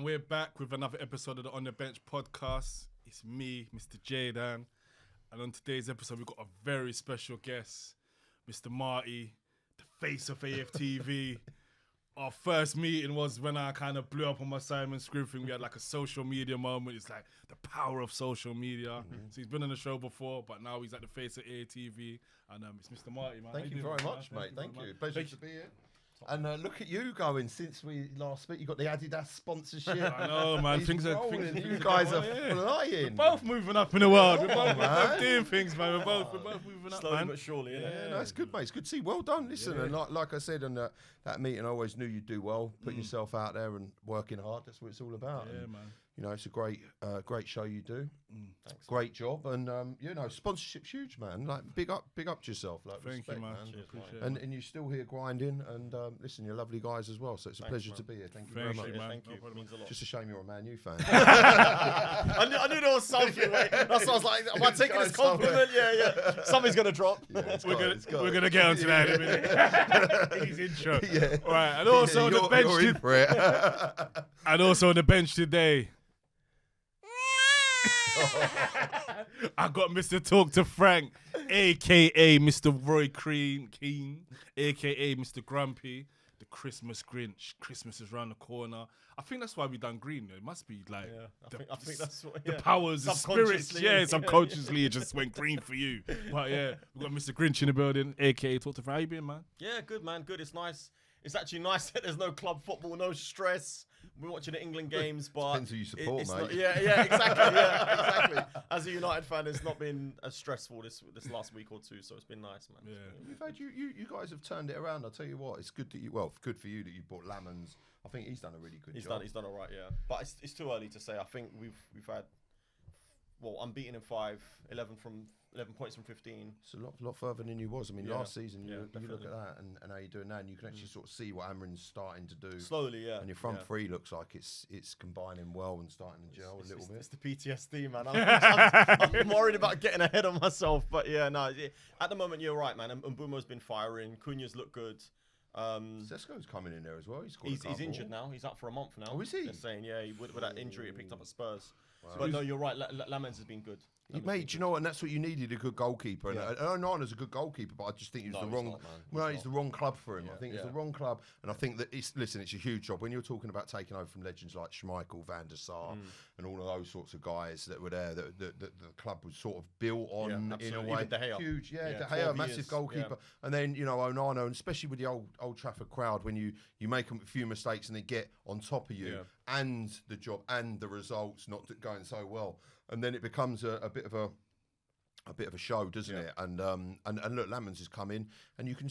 And we're back with another episode of the On The Bench podcast. It's me, Mr. Jaydan. And on today's episode, we've got a very special guest, Mr. Marty, the face of AFTV. Our first meeting was when I kind of blew up on my Simon Scribb thing. We had like a social media moment. It's like the power of social media. So he's been on the show before, but now he's at the face of AFTV. And it's Mr. Marty, man. Thank you very much, mate. Thank you. Pleasure to be here. And look at you going since we last spoke. You got the Adidas sponsorship. I know, man. Things you guys are flying. We're both moving up in the world. We're both doing things, man. We're both moving up, slowly man. but surely. Yeah, no, it's good, mate. It's good to see. Well done. Listen, and like I said on that meeting, I always knew you'd do well, putting yourself out there and working hard. That's what it's all about. Yeah, and, man. You know, it's a great show you do. Thanks. Great job, and you know, sponsorship's huge, man. Like, big up to yourself. Like, Thank respect, you, man. Cheers, Appreciate mate. it. And you're still here grinding, and listen, you're lovely guys as well. So it's a Thanks, pleasure man. to be here. Thank you Thank very you, much. man. Thank No you. problem. Means a lot. Just a shame you're a Man U fan. I knew there was something. Mate. That's what I was like. Am I taking this compliment? Yeah. Something's gonna drop. Yeah, We're gonna get onto that in a minute. His intro. Yeah. All right, and also on the bench. You're in for it. And also on the bench today, I got Mr. Talk to Frank, aka Mr. Roy Keane, aka Mr. Grumpy, the Christmas Grinch. Christmas is around the corner. I think that's why we done green. Though. It must be like I think that's what. the powers, the spirits. Subconsciously. Yeah, subconsciously it just went green for you. But yeah, we got Mr. Grinch in the building, aka Talk to Frank. How you been, man? Yeah, good man. Good. It's nice. It's actually nice that there's no club football, no stress. We're watching the England games, but Depends who you support, it's mate. Not, yeah, exactly. Yeah, exactly. As a United fan, it's not been as stressful this last week or two, so it's been nice, man. Yeah. We've had you guys have turned it around. I'll tell you what, it's good that good for you that you bought Lamans. I think he's done a really good job. He's done all right, yeah. But it's too early to say. I think we've had unbeaten in 11 points from 15. It's a lot further than you was. I mean, Yeah. last season you look definitely. at that and how you're doing that, and you can actually sort of see what Amrin's starting to do. Slowly, yeah. And your front yeah. three looks like it's combining well and starting to gel a little bit. It's the PTSD, man. I'm worried about getting ahead of myself, but yeah, no. At the moment, you're right, man. And Mbumo's been firing. Cunha's look good. Sesko's coming in there as well. He's injured now. He's out for a month now. Oh, is he? They're saying, yeah, with that injury he picked up at Spurs. Wow. But no, you're right. Lamens has been good. Mate, do you know what? And that's what you needed, a good goalkeeper. Yeah. And Onana's a good goalkeeper, but I just think he's the wrong. It's the wrong club for him. Yeah. I think it's the wrong club, and I think that it's a huge job when you're talking about taking over from legends like Schmeichel, Van der Sar, and all of those sorts of guys that were there. That the club was sort of built on in a absolutely. way. Even De Gea. Huge, Yeah, De Gea, 12 massive years, goalkeeper, and then Onana, and especially with the Old Trafford crowd, when you make a few mistakes and they get on top of you, and the job and the results not going so well, and then it becomes a bit of a show, doesn't it? And look, Lamans has come in, and you can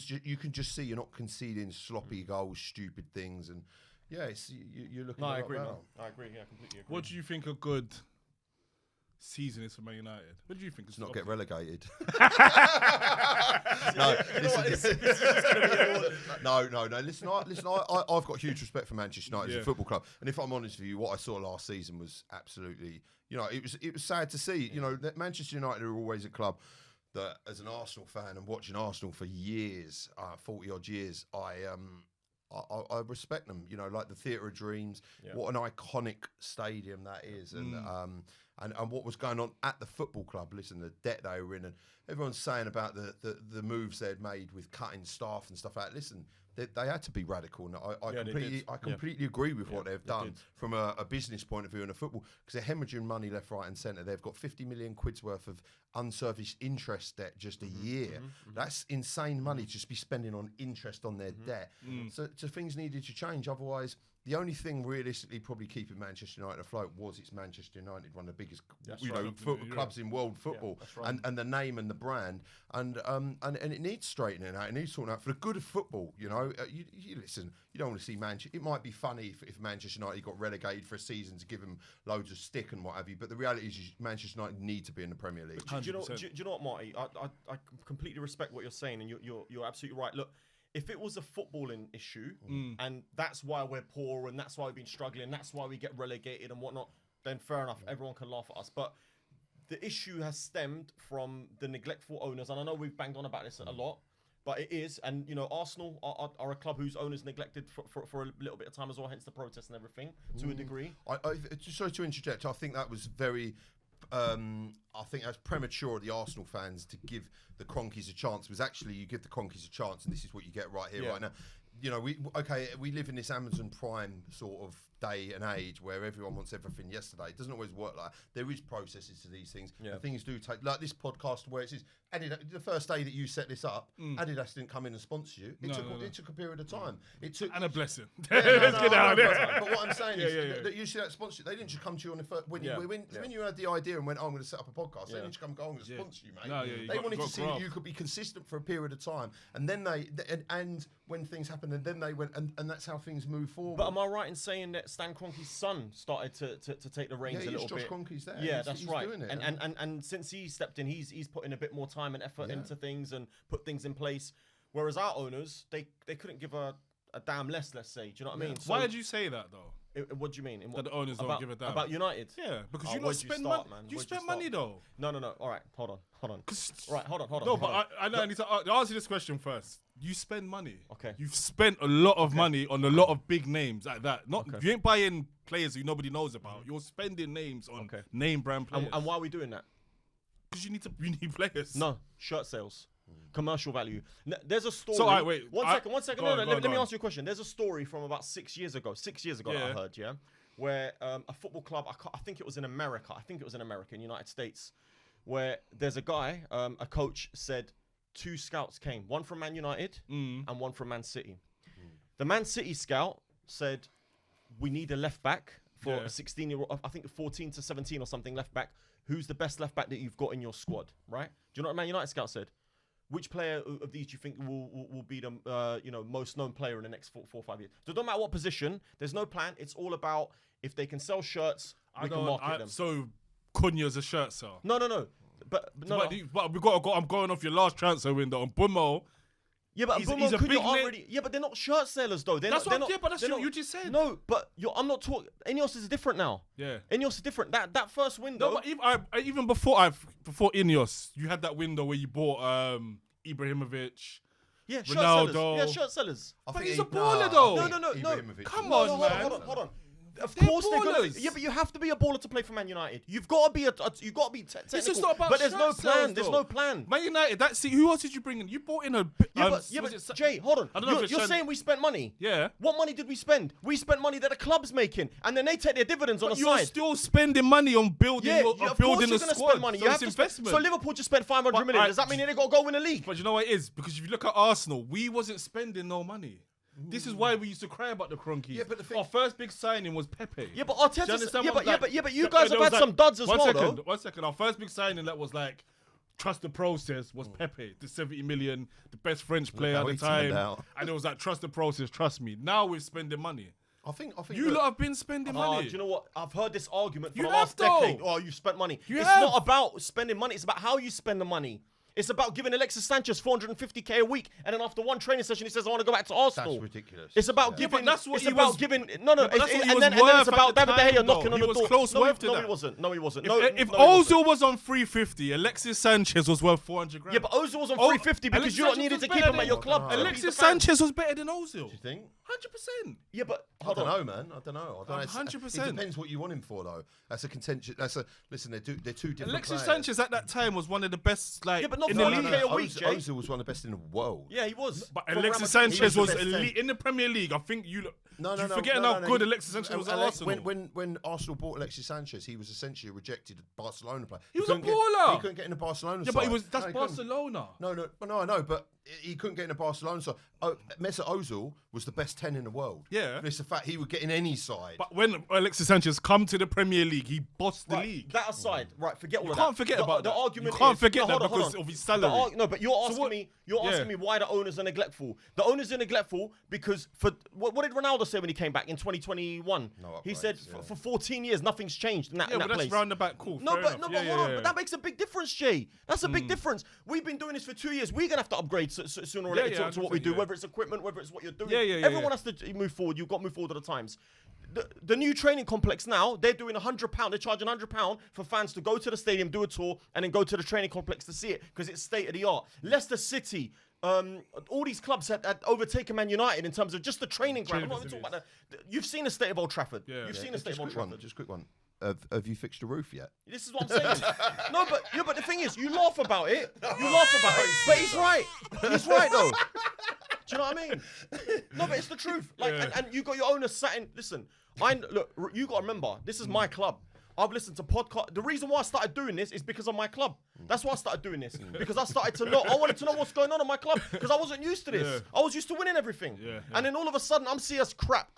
just see you're not conceding sloppy goals, stupid things, and you're looking. No, a I lot agree, better. man. I agree. Yeah, completely agree. What do you think a good season is for Man United? What do you think? Let's not get relegated. No, listen. I've got huge respect for Manchester United as a football club, and if I'm honest with you, what I saw last season was absolutely, it was sad to see. That Manchester United are always a club that, as an Arsenal fan and watching Arsenal for years, 40 odd years, I respect them. Like the Theatre of Dreams. Yeah. What an iconic stadium that is, and what was going on at the football club. Listen, the debt they were in, and everyone's saying about the moves they'd made with cutting staff and stuff like that. Listen, they had to be radical, and I completely agree with what they've done from a business point of view and a football, because they're hemorrhaging money left, right, and centre. They've got 50 million quid's worth of unserviced interest debt just a year. That's insane money to just be spending on interest on their debt. So things needed to change. Otherwise, the only thing realistically probably keeping Manchester United afloat was it's Manchester United, one of the biggest clubs in world football, and the name and the brand, and it needs straightening out. It needs sorting out for the good of football. You listen. You don't want to see Manchester. It might be funny if Manchester United got relegated for a season to give them loads of stick and what have you. But the reality is, Manchester United need to be in the Premier League. Do you know what, Marty? I completely respect what you're saying, and you're absolutely right. Look, if it was a footballing issue, and that's why we're poor, and that's why we've been struggling, and that's why we get relegated and whatnot, then fair enough. Everyone can laugh at us. But the issue has stemmed from the neglectful owners, and I know we've banged on about this a lot, But it is, and Arsenal are a club whose owners neglected for a little bit of time as well, hence the protests and everything to a degree. Just sorry to interject. I think that was very. I think that's premature of the Arsenal fans to give the Cronkies a chance. Because actually, you give the Cronkies a chance, and this is what you get right here, right now. We live in this Amazon Prime sort of day and age where everyone wants everything yesterday. It doesn't always work like that. There is processes to these things. Yeah. And things do take, like this podcast where it says, Adidas, the first day that you set this up, Adidas didn't come in and sponsor you. It took a period of time. It took And a blessing. Let's get out there. But what I'm saying is that you see that sponsorship. They didn't just come to you on the first when you had the idea and went, I'm going to set up a podcast. They didn't just come, I'm going to sponsor you, mate. They wanted to see that you could be consistent for a period of time, and then and when things happened, and then they went, and that's how things move forward. But am I right in saying that Stan Kroenke's son started to take the reins a little Josh bit? Kroenke's there. Yeah, that's right. Doing it. And since he stepped in, he's put in a bit more time and effort into things and put things in place. Whereas our owners, they couldn't give a damn less, let's say. Do you know what I mean? So, Why did you say that though? What do you mean? That the owners don't give a damn about United? Yeah, because you where'd not spend start, money. man? You Where'd spend start? money though. No. All right, hold on. Right, hold on. No, but I know I need to answer this question first. You spend money. Okay. You've spent a lot of money on a lot of big names like that. You ain't buying players who nobody knows about. You're spending names on name brand players. And why are we doing that? Because you need players. No, shirt sales. Commercial value. There's a story. So, all right, wait. One second. Let me ask you a question. There's a story from about 6 years ago. 6 years ago, I heard, where a football club, I think it was in America. In United States, where there's a guy, a coach said 2 scouts came, one from Man United and one from Man City. The Man City scout said, we need a left back for a 16-year-old, I think 14 to 17 or something left back. Who's the best left back that you've got in your squad, right? Do you know what Man United scout said? Which player of these do you think will be the most known player in the next 4 or 5 years? So it don't matter what position. There's no plan. It's all about if they can sell shirts, we can market them. So Cunha's a shirt seller. No. But we got to go. I'm going off your last transfer window on Bumo. Yeah, but he's Bumo a big already. Yeah, but they're not shirt sellers though. That's what you just said. No, but I'm not talking. Ineos is different now. Yeah, Ineos is different. That first window. No, but even before Ineos, you had that window where you bought Ibrahimovic. Yeah, shirt Ronaldo. sellers. Yeah, shirt sellers. But he's a baller though. No. Come on, man. Hold on. Of course they're gonna. Yeah, but you have to be a baller to play for Man United. You've got to be technical. It's just not about. But there's no plan. Sales, there's no plan. Man United. Who else did you bring in? You brought in a. But Jay, hold on. You're saying we spent money. Yeah. What money did we spend? We spent money that the club's making, and then they take their dividends on the you're side. Still spending money on building. Yeah, of course building you're going to spend money. So You have to spend. So Liverpool just spent 500 million. Does that mean they got to go win the league? But you know what it is? Because if you look at Arsenal, we wasn't spending no money. This is why we used to cry about the Cronkies. Yeah, but our first big signing was Pepe. Yeah, but Arteta. But you guys have had some duds as well, though. 1 second. Our first big signing that was like trust the process was Pepe, the 70 million, the best French player at the time, and it was like trust the process, trust me. Now we're spending money. I think you lot have been spending money. Do you know what? I've heard this argument for You the last have, though. decade. Oh, you spent money. It's have. not about spending money. It's about how you spend the money. It's about giving Alexis Sanchez 450k a week, and then after one training session, he says, "I want to go back to Arsenal." That's ridiculous. It's about giving. but that's what it's he about was, giving. No. Yeah, but that's what he and was then worth it's about at the David De Gea time, knocking though. on He the was door. close worth to No, that. he wasn't. No, he wasn't. If Ozil was on 350, Alexis Sanchez was worth 400 grand. Yeah, but Ozil was on 350 because Alexis you lot Sanchez needed was to better keep him than- at your club. to Alexis be the fan. Sanchez was better than Ozil. Do you think? 100%. Yeah, but I hold don't on. know, man. I don't know. 100%. It depends what you want him for, though. That's a contention. Listen. They're two different. Alexis players. Sanchez at that time was one of the best, like, Yeah, but not in the 40K league. a week, Jay. Ozil was one of the best in the world. Yeah, he was. But For Alexis Real Madrid, Sanchez he was the best 10. elite in the Premier League. I think you No. forgetting how good Alexis Sanchez was at Arsenal. When Arsenal bought Alexis Sanchez, he was essentially a rejected Barcelona player. He was a couldn't baller. He couldn't get in the Barcelona Yeah, side. but that's he couldn't. Barcelona. No, I know, but he couldn't get in the Barcelona side. Mesut Ozil was the best 10 in the world. Yeah. And it's the fact he would get in any side. But when Alexis Sanchez come to the Premier League, he bossed the Right, league. that aside, right? Forget all You of can't that. forget The- about the that. argument You can't is- forget no, that hold on, because hold on. of his salary. No, but you're asking what- me. You're asking me why the owners are neglectful. The owners are neglectful because for what did Ronaldo say when he came back in 2021? No He upgrades, said yeah. for 14 years nothing's changed in that Yeah, but that's place. roundabout cool. No, fair but enough. hold on. But that makes a big difference, Jay. That's a big difference. We've been doing this for 2 years. We're gonna have to upgrade sooner or later to what we do, 100%, whether it's equipment, whether it's what you're doing. Yeah, Everyone has to move forward. You've got to move forward at the times. The new training complex now, they're doing £100. They're charging £100 for fans to go to the stadium, do a tour, and then go to the training complex to see it because it's state of the art. Leicester City, all these clubs had overtaken Man United in terms of just the training ground. I'm not even talking about you've seen the state of Old Trafford. Yeah. You've seen the state of Old Trafford. Just a quick one. Have you fixed the roof yet? This is what I'm saying. No, but the thing is, you laugh about it. But he's right. He's right though. Do you know what I mean? No, but it's the truth. Like, and you got your owner sat in. Listen, look. You got to remember, this is my club. I've listened to podcasts. The reason why I started doing this is because of my club. That's why I started doing this. Because I started to know. I wanted to know what's going on in my club because I wasn't used to this. I was used to winning everything. And then all of a sudden, I'm seeing us crap.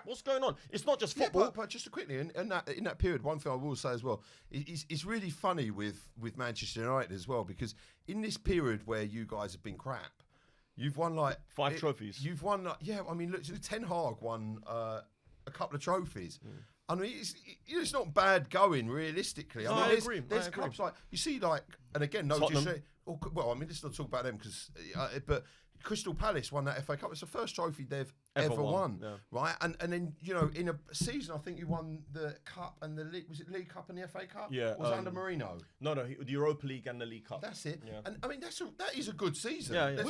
What's going on? It's not just football. Yeah, but just quickly, in that period, one thing I will say as well, it's really funny with Manchester United as well, because in this period where you guys have been crap, you've won like 5 trophies. You've won like, I mean, look, Ten Hag won a couple of trophies. I mean, it's not bad going realistically. I agree. There's clubs like you see, like, and again, no disrespect. Well, I mean, let's not talk about them because, but Crystal Palace won that FA Cup. It's the first trophy they've ever won, right? And then in a season, I think you won the cup and the league. Was it League Cup and the FA Cup? Yeah, was it under Mourinho? No, the Europa League and the League Cup. That's it. Yeah. And I mean, that is a good season. Yeah.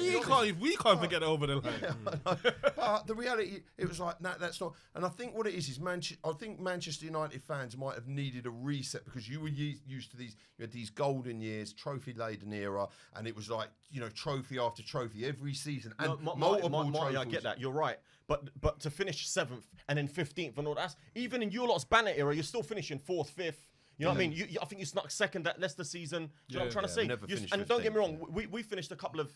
We can't forget it over the line. But the reality, it was like, no, that's not. And I think what it is I think Manchester United fans might have needed a reset because you were used to these, you had these golden years, trophy-laden era, and it was like, trophy after trophy every season. And multiple trophies. I get that. You're right. But to finish 7th and then 15th and all that, even in your lot's banner era, you're still finishing 4th, 5th. You know what I mean? I think you snuck second at Leicester season. Do you know what I'm trying to say? And don't get me wrong, we finished a couple of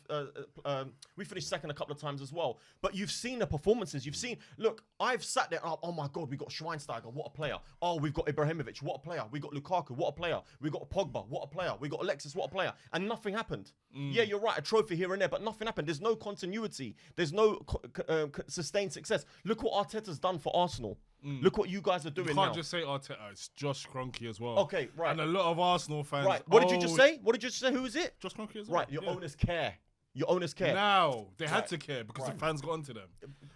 we finished second a couple of times as well. But you've seen the performances. You've seen. Look, I've sat there. Oh my God, we got Schweinsteiger. What a player! Oh, we've got Ibrahimovic. What a player! We got Lukaku. What a player! We got Pogba. What a player! We got Alexis. What a player! And nothing happened. Yeah, you're right. A trophy here and there, but nothing happened. There's no continuity. There's no sustained success. Look what Arteta's done for Arsenal. Look what you guys are doing now. You can't just say Arteta. It's Josh Kroenke as well. Okay, right. And a lot of Arsenal fans. Right. What did you just say? What did you just say? Who is it? Josh Kroenke as well. Right. Your owners care. Your owners care. Now they had to care because the fans got onto them.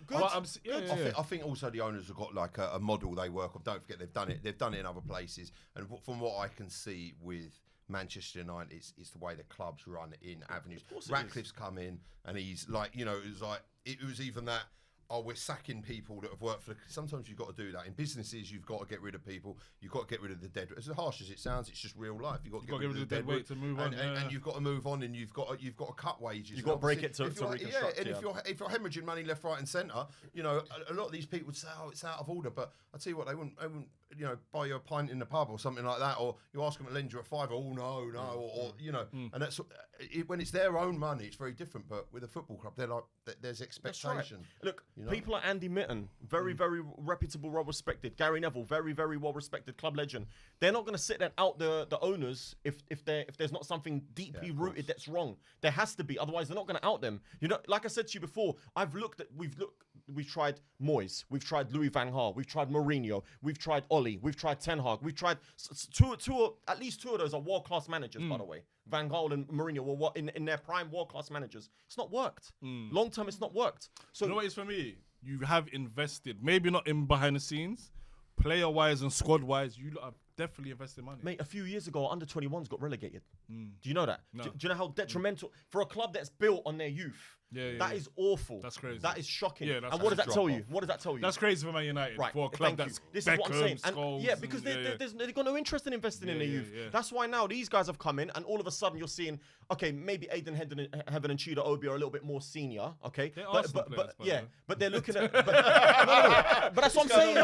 Good. I think also the owners have got like a model they work on. Don't forget they've done it. They've done it in other places. And from what I can see with Manchester United, it's the way the clubs run in avenues. Ratcliffe's come in and he's like, it was even that. Oh, we're sacking people that have worked for. Sometimes you've got to do that in businesses. You've got to get rid of people. You've got to get rid of the dead. As harsh as it sounds, it's just real life. You've got to get rid of the dead weight to move on, and you've got to move on, and you've got to cut wages. You've got to break it to reconstruct. Yeah, and if you're hemorrhaging money left, right, and centre, a lot of these people would say, "Oh, it's out of order." But I tell you what, they wouldn't buy you a pint in the pub or something like that, or you ask them to lend you a £5. Oh no, and that's when it's their own money, it's very different. But with a football club, they're like there's expectation. Right. Look, people like Andy Mitten, very reputable, well respected. Gary Neville, very well respected club legend. They're not going to sit there and out the owners if there's not something deeply rooted that's wrong. There has to be, otherwise they're not going to out them. Like I said to you before, we've tried Moyes, we've tried Louis van Gaal, we've tried Mourinho, we've tried Oli, we've tried Ten Hag, we've tried at least two of those are world-class managers, by the way. Van Gaal and Mourinho were in their prime world-class managers. It's not worked. Long term, it's not worked. So you know what it is for me? You have invested, maybe not in behind the scenes, player-wise and squad-wise, you have definitely invested money. Mate, a few years ago, under 21s got relegated. Do you know that? No. Do you know how detrimental for a club that's built on their youth? That is awful. That's crazy. That is shocking. Yeah, and what does that tell you? What does that tell you? That's crazy for Man United. Right. For a club that's this Beckham, is what I'm saying. Scholes, because they've got no interest in investing in their youth. That's why now these guys have come in, and all of a sudden you're seeing, okay, maybe Aiden Heaven and Tudor Obi are a little bit more senior, okay? But they're looking at. But that's what I'm saying.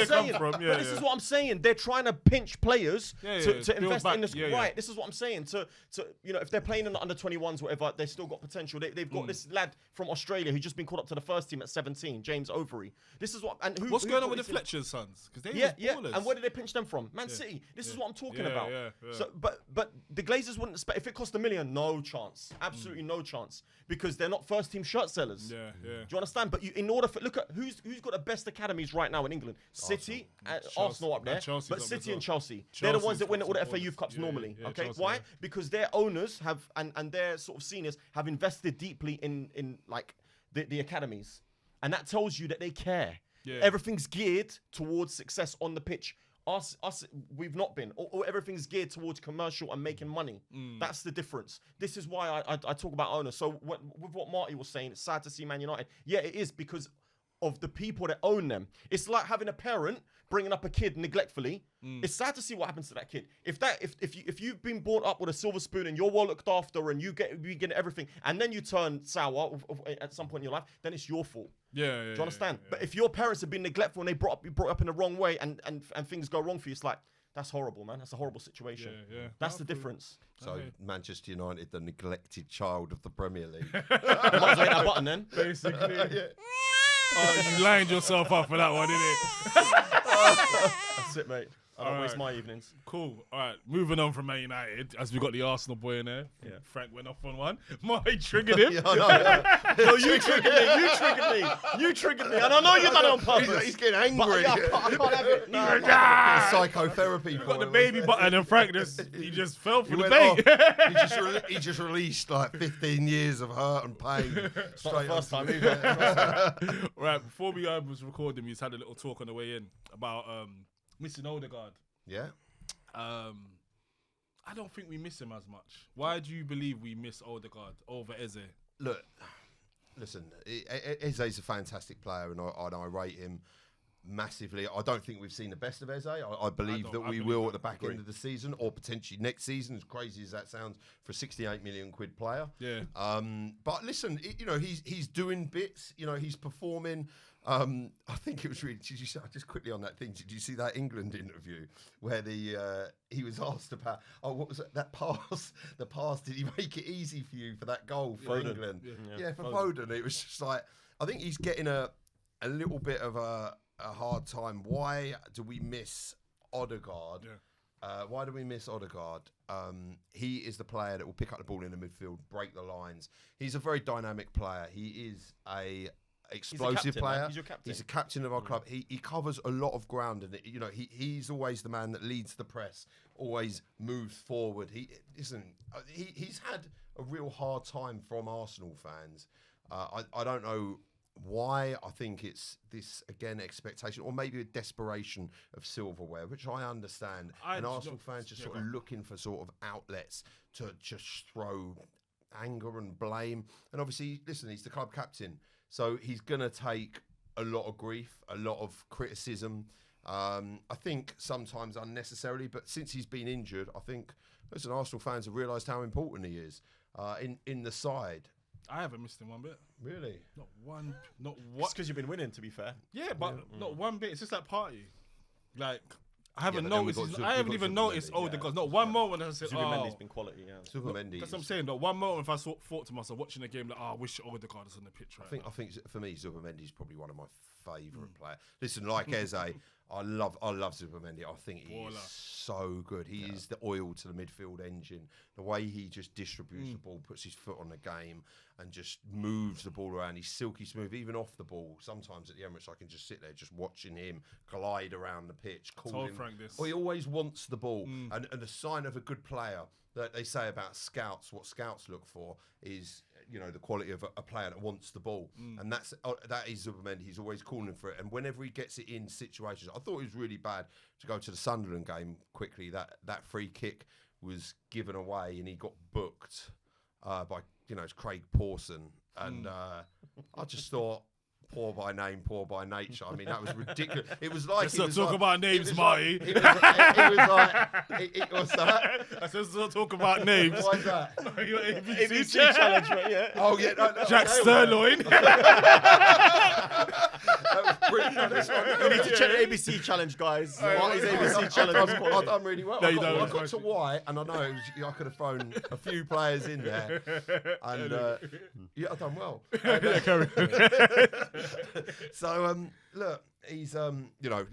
This is what I'm saying. They're trying to pinch players to invest in this. Right. This is what I'm saying. To if they're playing in the under 21s, whatever, they've still got potential. They've got this lad from Australia who's just been called up to the first team at 17, James Overy. This is what. And what's going on with the Fletcher's sons? Because they ballers. And where did they pinch them from? Man City. This is what I'm talking about. So, but the Glazers wouldn't expect if it cost $1 million, no chance, absolutely no chance, because they're not first team shirt sellers. Do you understand? But in order for look at who's got the best academies right now in England? City, Arsenal up there, but City and Chelsea. They're the ones that win all the FA Youth Cups normally. Okay, Chelsea, why? Because their owners have and their sort of seniors have invested deeply in like the academies, and that tells you that they care. Everything's geared towards success on the pitch. Us, we've not been. Or everything's geared towards commercial and making money. That's the difference. This is why I talk about owners. So with what Marty was saying, it's sad to see Man United. Yeah, it is because of the people that own them. It's like having a parent bringing up a kid neglectfully. It's sad to see what happens to that kid. If you've been brought up with a silver spoon and you're well looked after and you get everything, and then you turn sour at some point in your life, then it's your fault. Yeah. Do you understand? But if your parents have been neglectful and they brought up in the wrong way and things go wrong for you, it's like, that's horrible, man. That's a horrible situation. Yeah. That's the difference. So Manchester United, the neglected child of the Premier League. You might as well hit that button then. Basically. Oh, you lined yourself up for that one, innit? That's it, mate. I don't waste my evenings. Cool. All right. Moving on from Man United, as we got the Arsenal boy in there. Yeah. Frank went off on one. Marty triggered him. No, you triggered me. You triggered me. And I know you done it on purpose. He's getting angry. I can't have it. No. Psychotherapy. You got the baby button, and Frank he just fell for the bait. bait. He just released like 15 years of hurt and pain. It's not the first time either. Right. Before we was recording, we just had a little talk on the way in about missing Odegaard. Yeah. I don't think we miss him as much. Why do you believe we miss Odegaard over Eze? Look, listen, Eze's a fantastic player, and I rate him massively. I don't think we've seen the best of Eze. I believe that we will at the back end of the season, or potentially next season, as crazy as that sounds, for a 68 million quid player. Yeah. But listen, he's doing bits. He's performing. I think it was really. Did you see, just quickly on that thing? Did you see that England interview where he was asked about what was it, that pass? The pass, did he make it easy for you for that goal for England? Yeah, for Foden. It was just like, I think he's getting a little bit of a hard time. Why do we miss Odegaard? Why do we miss Odegaard? He is the player that will pick up the ball in the midfield, break the lines. He's a very dynamic player. He is a explosive player. He's your captain. He's a captain of our club. He covers a lot of ground, and he's always the man that leads the press, always moves forward. He's had a real hard time from Arsenal fans. I don't know why. I think it's this again expectation, or maybe a desperation of silverware, which I understand. And Arsenal fans just sort of looking for sort of outlets to just throw anger and blame. And obviously, listen, he's the club captain. So he's going to take a lot of grief, a lot of criticism. I think sometimes unnecessarily, but since he's been injured, I think Arsenal fans have realised how important he is in the side. I haven't missed him one bit. Really? Not one. It's because you've been winning, to be fair. Yeah, but not one bit. It's just that party. Like, I haven't noticed. I haven't even noticed Odegaard. Not one moment I said, Zubimendi's been quality, yeah. Zubimendi. That's what I'm saying. Not one moment if I thought to myself, watching the game, like, I wish Odegaard was on the pitch right now. I think for me, Zubimendi's probably one of my favourite players. Listen, like Eze, I love Zubimendi. I think he is so good. He is the oil to the midfield engine. The way he just distributes the ball, puts his foot on the game, and just moves the ball around. He's silky smooth, even off the ball. Sometimes at the Emirates, I can just sit there just watching him glide around the pitch. Told Frank this. Well, he always wants the ball. And a sign of a good player that they say about scouts, what scouts look for is, the quality of a player that wants the ball. And that is Zubimendi. He's always calling for it. And whenever he gets it in situations, I thought it was really bad to go to the Sunderland game quickly. That free kick was given away and he got booked by, it's Craig Pawson. And I just thought, poor by name, poor by nature. I mean, that was ridiculous. It was like... Let's not talk about names, Marty. It was like... What's that? I said, let's not talk about names. Why is that? Your ABC challenge, right? Yeah. Oh, yeah. No, Jack Sirloin. That was brilliant. We need to check the ABC challenge, guys. Marty's ABC challenge. I've done really well. No, I got to white, and I know I could have thrown a few players in there. And, I've done well. So, look, he's,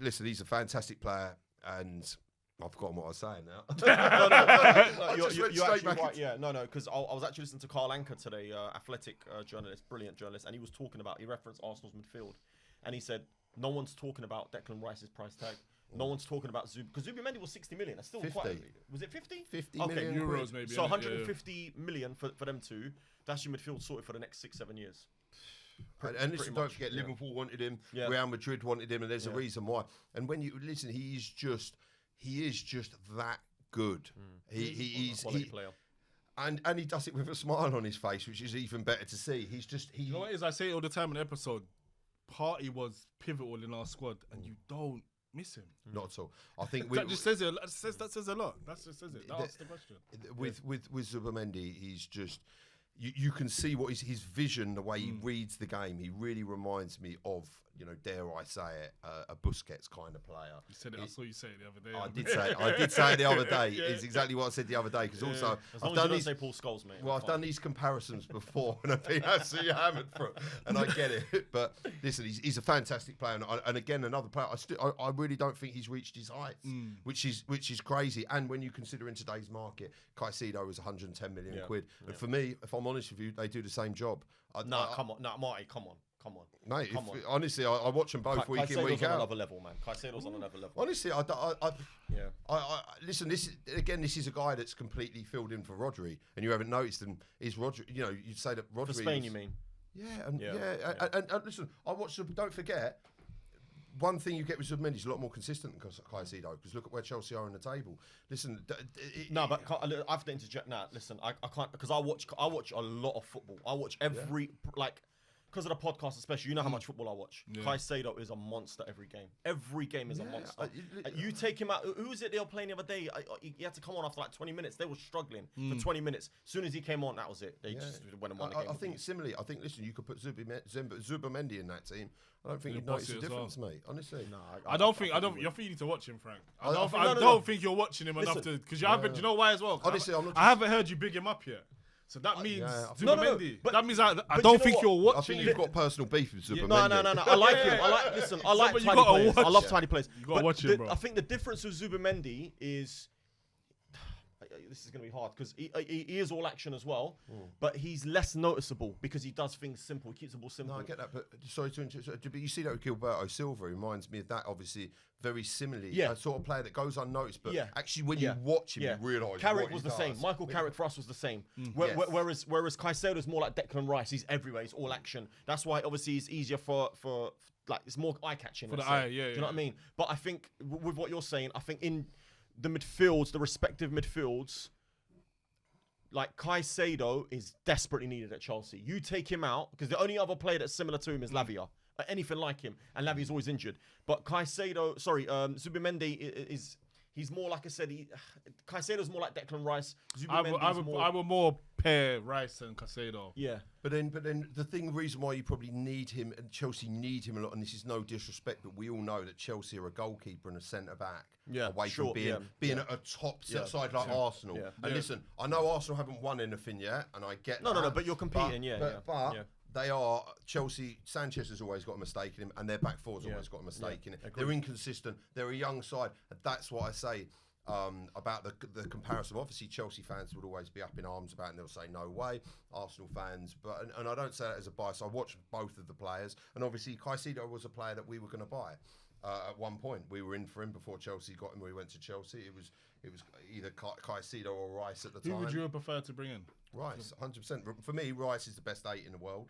listen, he's a fantastic player, and I've forgotten what I was saying now. You're actually right, yeah. No, because I was actually listening to Carl Anka today, athletic journalist, brilliant journalist, and he referenced Arsenal's midfield, and he said, no one's talking about Declan Rice's price tag. No one's talking about because Zubimendi was 60 million. That's still 50. Quite. Was it 50? 50 okay. million euros, maybe. So 150 million for them two. That's your midfield sorted for the next 6-7 years. And listen, don't forget, Liverpool wanted him, Real Madrid wanted him, and there's a reason why. And when you listen, he's just he is just that good. He's quality player. And he does it with a smile on his face, which is even better to see. You know what it is? I say it all the time in the episode. Party was pivotal in our squad, and you don't miss him. Not at all. I think That just says it. That says a lot. That just says it. That answers the question. With Zubimendi, he's just. You can see what his vision, the way he reads the game. He really reminds me of, dare I say it, a Busquets kind of player. You said it. I saw you say it the other day. I did say it the other day. It's exactly what I said the other day. Because also, as long as you don't say Paul Scholes, mate. Well, I've done these comparisons before, and I've been absolutely hammered for it, and I get it. But listen, he's a fantastic player, and again, another player. I really don't think he's reached his heights, which is crazy. And when you consider in today's market, Caicedo was 110 million quid, and for me, if I'm honest with you, they do the same job. Come on, Marty, come on. Mate, honestly, I watch them both week in, week on out. Another level, man. Caicedo's on another level. Honestly, listen. This is a guy that's completely filled in for Rodri, and you haven't noticed him. Is Rodri? You'd say that Rodri For Spain, you mean? Yeah, and listen, I watched them. Don't forget, one thing you get with Zubimendi is a lot more consistent than Caicedo, because look at where Chelsea are on the table. Listen, but I have to interject now. Listen, I can't, because I watch a lot of football. I watch every because of the podcast, especially. You know how much football I watch. Yeah. Caicedo is a monster every game. Every game is a monster. You take him out. Who was it they were playing the other day? He had to come on after like 20 minutes. They were struggling for 20 minutes. As soon as he came on, that was it. They just went and won the game. I think similarly. Listen, you could put Zubimendi in that team. I don't think you'd notice the difference, mate. Honestly, no. I don't think you need to watch him, Frank. I don't think you're watching him enough to, because you haven't. Do you know why as well? Honestly, I haven't heard you big him up yet. So that means Zubimendi. But that means I don't think you're watching. I think you've got personal beef with Zubimendi. No. I like him. I like tiny players. I love tiny players. You gotta watch him, bro. I think the difference with Zubimendi is, this is going to be hard because he is all action as well, but he's less noticeable because he does things simple. He keeps the ball simple. No, I get that, but sorry to interrupt. But you see that with Gilberto Silva, reminds me of that, obviously, very similarly. Yeah. A sort of player that goes unnoticed, but actually when you watch him, you realise Carrick was the same. Michael Carrick for us was the same. Whereas Caicedo's more like Declan Rice. He's everywhere. He's all action. That's why, obviously, it's easier for like, it's more eye-catching. For the eye, yeah. Do you know what I mean? But I think with what you're saying, I think in the midfields, the respective midfields, like Caicedo is desperately needed at Chelsea. You take him out, because the only other player that's similar to him is Lavia. Anything like him. And Lavia's always injured. But Zubimendi he's more, like I said, Caicedo's more like Declan Rice. I would more pair Rice and Caicedo. Yeah. But then the reason why you probably need him, and Chelsea need him a lot, and this is no disrespect, but we all know that Chelsea are a goalkeeper and a centre back away from being at a top side like Arsenal. Yeah. And listen, I know Arsenal haven't won anything yet, and I get that. No, but you're competing, but they are Chelsea. Sanchez has always got a mistake in him, and their back four's always got a mistake in it. Agreed. They're inconsistent. They're a young side, and that's what I say about the comparison. Obviously, Chelsea fans would always be up in arms about it, and they'll say no way. Arsenal fans, and I don't say that as a bias. I watched both of the players, and obviously Caicedo was a player that we were going to buy. At one point, we were in for him before Chelsea got him. We went to Chelsea. It was either Caicedo or Rice at the time. Who would you have preferred to bring in? Rice, 100%. For me, Rice is the best 8 in the world.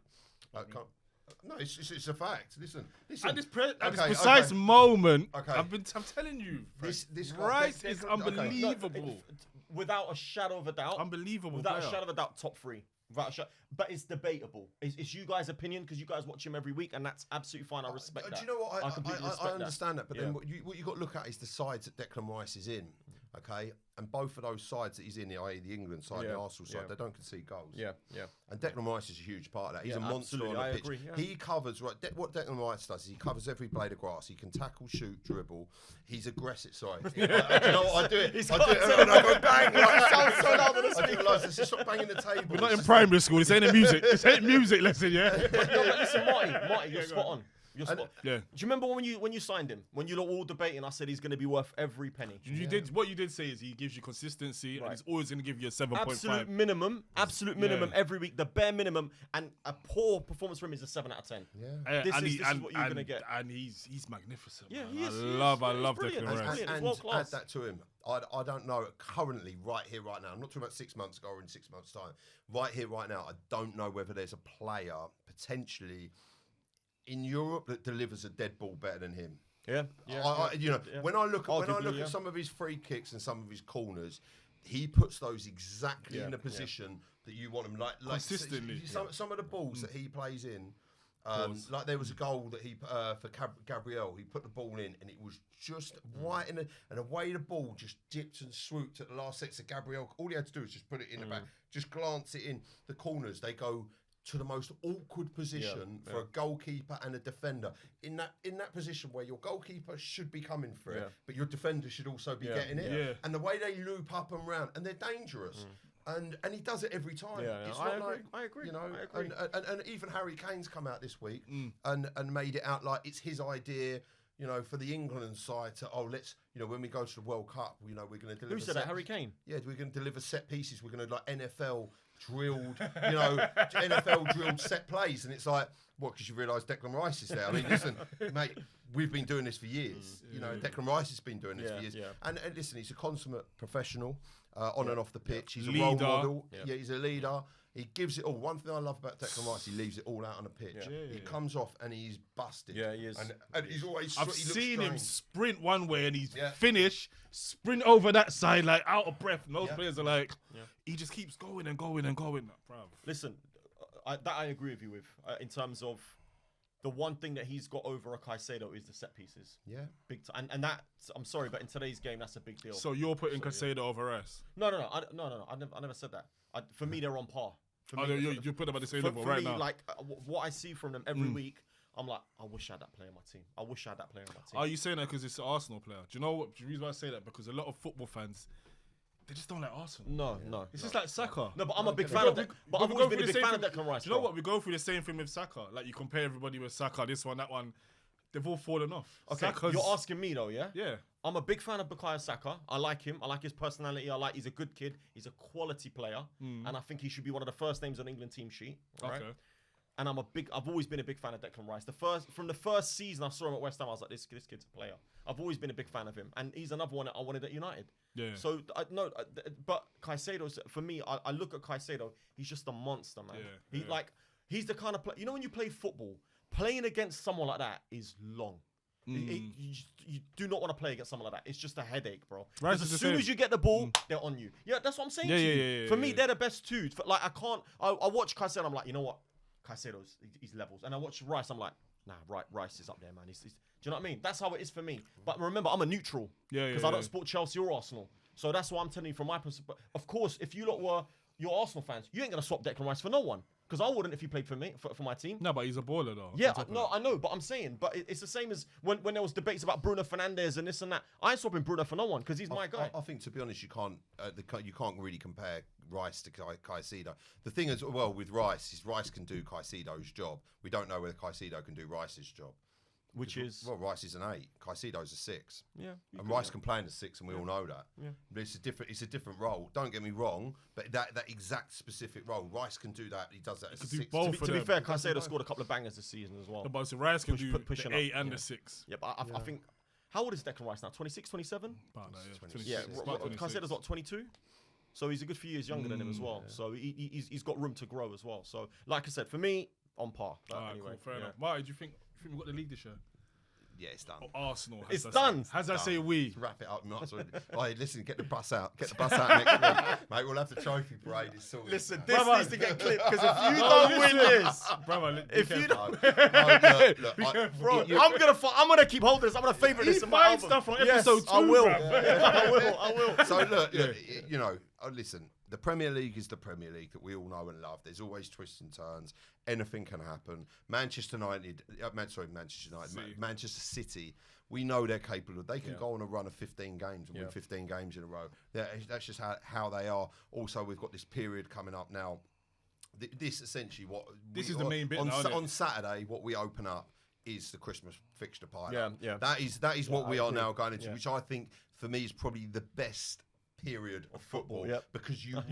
No, it's a fact. Listen. At this precise moment, I'm telling you, this Rice is unbelievable. Without a shadow of a doubt. Unbelievable. Without a shadow of a doubt, top 3. But it's debatable. It's you guys' opinion, because you guys watch him every week, and that's absolutely fine. I respect that. Do you know what? I completely respect I understand that, but then what you got to look at is the sides that Declan Rice is in. Okay, and both of those sides that he's in, i.e. the England side, the Arsenal side, they don't concede goals. Yeah. And Declan Rice is a huge part of that. He's a monster on the pitch. Agree, He covers what Declan Rice does. Is he covers every blade of grass. He can tackle, shoot, dribble. He's aggressive. Sorry, do you know what I do it? I do it, and I go bang. I do realise this. Stop banging the table. We're not in primary school. This ain't a music. This ain't music lesson. Yeah. But listen, Marty, you're spot on. Yeah. Do you remember when you signed him? When you lot all debating, I said he's going to be worth every penny. What you did say is he gives you consistency, and he's always going to give you a 7.5. Absolute minimum every week, the bare minimum, and a poor performance from him is a 7 out of 10. Yeah. This is what you're going to get. And he's magnificent. Yeah, he is. I love Declan Rice. And add that to him. I don't know currently, right here, right now. I'm not talking about 6 months ago or in 6 months' time. Right here, right now, I don't know whether there's a player potentially in Europe that delivers a dead ball better than him. Yeah. When I look at some of his free kicks and some of his corners, he puts those exactly in the position that you want him. Like consistently. Some of the balls that he plays in. Like there was a goal that he for Gabriel, he put the ball in and it was just right in and away the ball just dipped and swooped at the last second. So Gabriel, all he had to do was just put it in the back, just glance it in. The corners, they go to the most awkward position for a goalkeeper and a defender. In that position where your goalkeeper should be coming for it, but your defender should also be getting it. Yeah. And the way they loop up and round, and they're dangerous. And he does it every time. It's not I agree. You know, I agree. And even Harry Kane's come out this week and made it out like it's his idea, you know, for the England side to let's, you know, when we go to the World Cup, you know, we're going to deliver. Who said that? Harry Kane. Yeah, we're going to deliver set pieces. We're going to like NFL drilled, you know, NFL drilled set plays, and it's like, what? Because you realise Declan Rice is there. I mean, listen, mate, we've been doing this for years. You know, Declan Rice has been doing this for years. Yeah. And listen, he's a consummate professional on and off the pitch. He's a role model. Yeah, he's a leader. He gives it all. One thing I love about Declan Rice, he leaves it all out on the pitch. He comes off and he's busted. Yeah, he is. And he's always. I've seen him strange. sprint one way and he's finish, sprint over that side like out of breath. And those players are like, he just keeps going and going and going. Bruv. Listen, I agree with you with in terms of the one thing that he's got over a Caicedo is the set pieces. Yeah, big time. And that, I'm sorry, but in today's game, that's a big deal. So you're putting Caicedo over us? No. I never said that. For me, they're on par. You put them at the same level right now. Like what I see from them every week, I'm like, I wish I had that player on my team. I wish I had that player on my team. Are you saying that because it's an Arsenal player? Do you know what? The reason why I say that, because a lot of football fans, they just don't like Arsenal. No. It's just like Saka. No, but I'm a big fan of that. But I've always been a big fan of Declan Rice. Do you know what? We go through the same thing with Saka. Like, you compare everybody with Saka, this one, that one. They've all fallen off. Okay, you're asking me though, yeah? Yeah. I'm a big fan of Bukayo Saka. I like him. I like his personality. He's a good kid. He's a quality player. And I think he should be one of the first names on the England team sheet. Right? Okay. And I've always been a big fan of Declan Rice. From the first season I saw him at West Ham, I was like, this kid's a player. I've always been a big fan of him. And he's another one that I wanted at United. Yeah. So, but Caicedo, for me, I look at Caicedo, he's just a monster, man. Yeah. He's the kind of player, you know, when you play football, playing against someone like that is long. You do not want to play against someone like that. It's just a headache, bro. Because as soon as you get the ball, they're on you. Yeah, that's what I'm saying to you. For me, they're the best two. Like, I watch Caicedo, I'm like, you know what? Caicedo's, he's levels. And I watch Rice, I'm like, nah, Rice is up there, man. Do you know what I mean? That's how it is for me. But remember, I'm a neutral. Because I don't support Chelsea or Arsenal. So that's what I'm telling you from my perspective. Of course, if you lot were your Arsenal fans, you ain't going to swap Declan Rice for no one. Because I wouldn't if he played for me, for my team. No, but he's a baller, though. Yeah, I know, but I'm saying, but it's the same as when there was debates about Bruno Fernandes and this and that. I ain't swapping Bruno for no one because he's my guy. I think, to be honest, you can't really compare Rice to Caicedo. The thing as well with Rice is Rice can do Caicedo's job. We don't know whether Caicedo can do Rice's job. Which is? Well, Rice is an 8. Caicedo's a 6. Yeah. And Rice can play in a 6, and we all know that. Yeah. But it's a different role. Don't get me wrong, but that exact specific role, Rice can do that. He does that as a 6. To be fair, Caicedo scored a couple of bangers this season as well. But so Rice can do the 8 and the 6. Yeah, but I think, how old is Declan Rice now? 26, 27? Caicedo's what, 22? So he's a good few years younger than him as well. Yeah. So he's got room to grow as well. So, like I said, for me, on par. Anyway, cool, fair enough. Marty, do you think we've got the league this year? Yeah, it's done. Arsenal. It's done. As I say, we. Let's wrap it up. Listen, get the bus out. Get the bus out next week. Mate, we'll have the trophy parade. It's sorted. Listen, this needs to get clipped because if you don't win this, brother, if you don't, look, I'm gonna keep holding this. I'm gonna favourite this in my album. Stuff on episode 2. I will. I will. So look, you know, listen. The Premier League is the Premier League that we all know and love. There's always twists and turns. Anything can happen. Manchester City, we know they're capable. They can go on a run of 15 games and win 15 games in a row. That's just how they are. Also, we've got this period coming up now. This essentially is the main bit on Saturday. What we open up is the Christmas fixture pile. Yeah. That is what we are now going into, which I think for me is probably the best period of football because you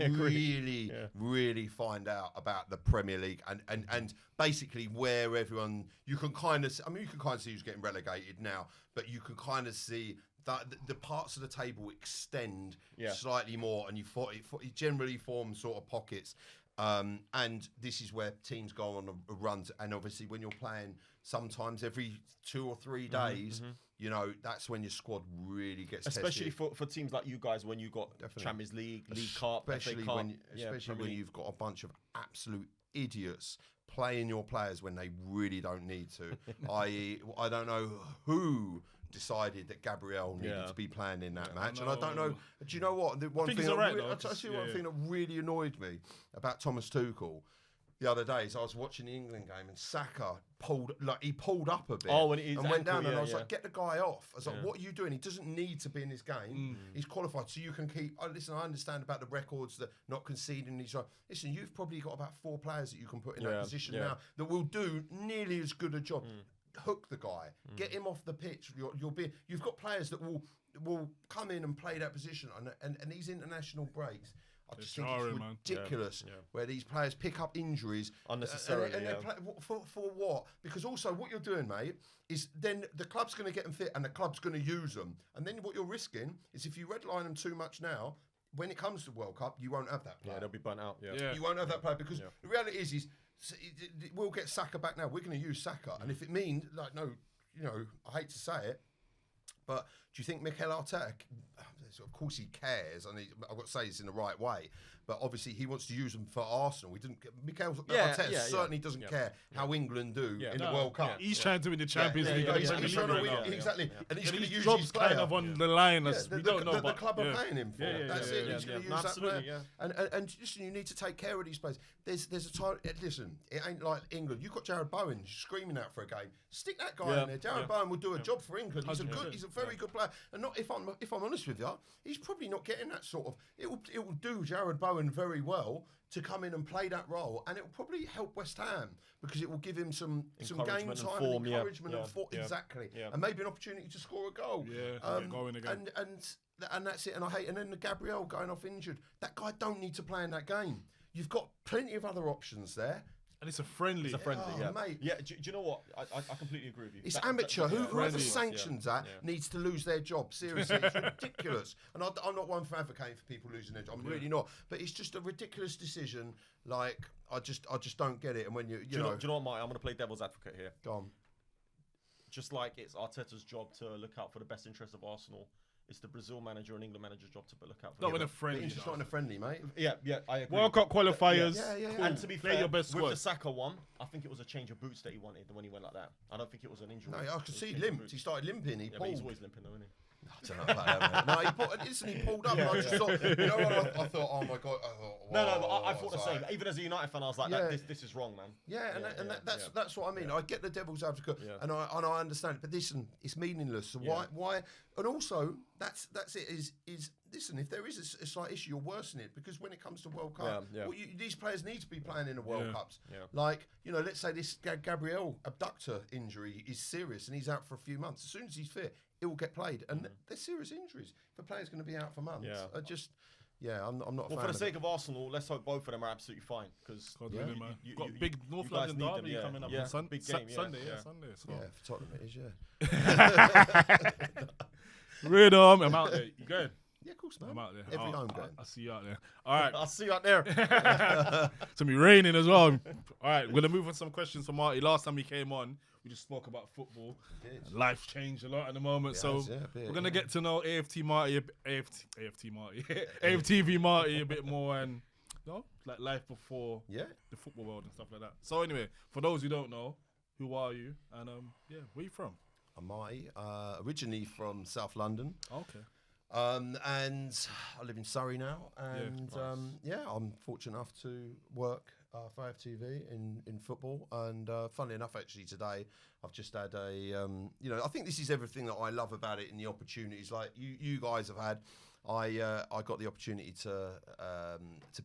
really find out about the Premier League and basically where everyone you can kind of see who's getting relegated now, but you can kind of see that the parts of the table extend slightly more, and you generally form sort of pockets. And this is where teams go on a run. And obviously, when you're playing sometimes every 2 or 3 days, you know, that's when your squad really gets especially tested. for teams like you guys when you got Champions League, League Cup, Especially FA Cup, when you've got a bunch of absolute idiots playing your players when they really don't need to. I.e., I don't know who decided that Gabriel needed to be playing in that match, and I don't know. Do you know what? The one thing one thing that really annoyed me about Thomas Tuchel the other day is I was watching the England game and Saka pulled up a bit and went down, and I was like, get the guy off. I was like, what are you doing? He doesn't need to be in this game. He's qualified, so you can keep. Listen, I understand about the records that not conceding. Listen, you've probably got about 4 players that you can put in that position now that will do nearly as good a job. Hook the guy, get him off the pitch. You've got players that will come in and play that position, and these international breaks. I just think it's ridiculous where these players pick up injuries unnecessarily. And they play, for what? Because also what you're doing, mate, is then the club's going to get them fit and the club's going to use them. And then what you're risking is if you redline them too much now, when it comes to World Cup, you won't have that player. Yeah, they'll be burnt out. You won't have that player because the reality is we'll get Saka back now. We're going to use Saka. And if it means, I hate to say it, but do you think Mikel Arteta, of course he cares, and I've got to say this in the right way, but obviously he wants to use them for Arsenal. Mikel Arteta certainly doesn't care how England do in the World Cup. He's trying to win the Champions League. Exactly. And he's going to use job's his player. kind of on the line. We don't know, the club are paying him for. That's it. He's going to use that player. Yeah. And listen, you need to take care of these players. There's a time. Listen, it ain't like England. You've got Jared Bowen screaming out for a game. Stick that guy in there. Jared Bowen will do a job for England. He's a very good player. And not if I'm honest with you, he's probably not getting that sort of. It will do Jared Bowen very well to come in and play that role, and it will probably help West Ham because it will give him some game time, form, and encouragement, and form, exactly, and maybe an opportunity to score a goal. Going again. And that's it. And I hate. And then the Gabriel going off injured. That guy don't need to play in that game. You've got plenty of other options there. And it's a friendly. Mate. Yeah, do you know what? I completely agree with you. It's amateur. Whoever sanctions that needs to lose their job. Seriously, it's ridiculous. And I'm not one for advocating for people losing their job. I'm really not. But it's just a ridiculous decision. Like, I just don't get it. And when you know. Do you know what, Marty? I'm going to play devil's advocate here. Go on. Just like it's Arteta's job to look out for the best interest of Arsenal, it's the Brazil manager and England manager's job to look out for. Not in a friendly. It's just not in a friendly, mate. Yeah, I agree. World Cup qualifiers. Yeah. Cool. And to be Play fair, your best with squad. the Saka one, I think it was a change of boots that he wanted when he went like that. I don't think it was an injury. No, I could see he limped. He started limping. He but pulled. he's always limping though, isn't he? I don't know about that, mate. He pulled up, and I just thought, you know what? I thought, oh my god. I thought the same. Even as a United fan, I was like, this is wrong, man. Yeah, that's what I mean. I get the devil's advocate, and I understand it, but listen, it's meaningless. So why? And also, that's it. Is listen, if there is a slight issue, you're worsening it because when it comes to World Cup, these players need to be playing in the World Cups. Yeah. Like, let's say this Gabriel abductor injury is serious and he's out for a few months. As soon as he's fit, it will get played, and they're serious injuries. If a player's going to be out for months, I'm not. Well, for the sake of Arsenal, let's hope both of them are absolutely fine because you got big North London derby coming up on Sunday. Sunday. So. Yeah, for Tottenham it is. Rhythm, I'm out there. You going? Yeah, of course, man. I'm out there. Every home game. I'll see you out there. All right. I'll see you out there. It's going to be raining as well. All right, we're going to move on some questions for Marty. Last time he came on, we just spoke about football. Life changed a lot at the moment. We're going to get to know AFTV Marty a bit more and like life before the football world and stuff like that. So anyway, for those who don't know, who are you? And where you from? I'm Marty, originally from South London. Okay. And I live in Surrey now, and I'm fortunate enough to work for AFTV in football. And funnily enough, actually today I've just had I think this is everything that I love about it and the opportunities like you guys have had. I got the opportunity to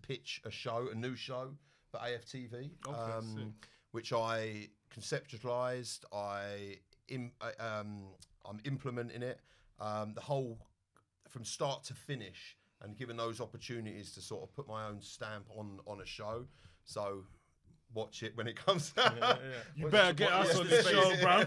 pitch a new show for AFTV, which I conceptualised. I'm implementing it. The whole from start to finish, and given those opportunities to sort of put my own stamp on a show. So watch it when it comes out. You better get us on this show, bro.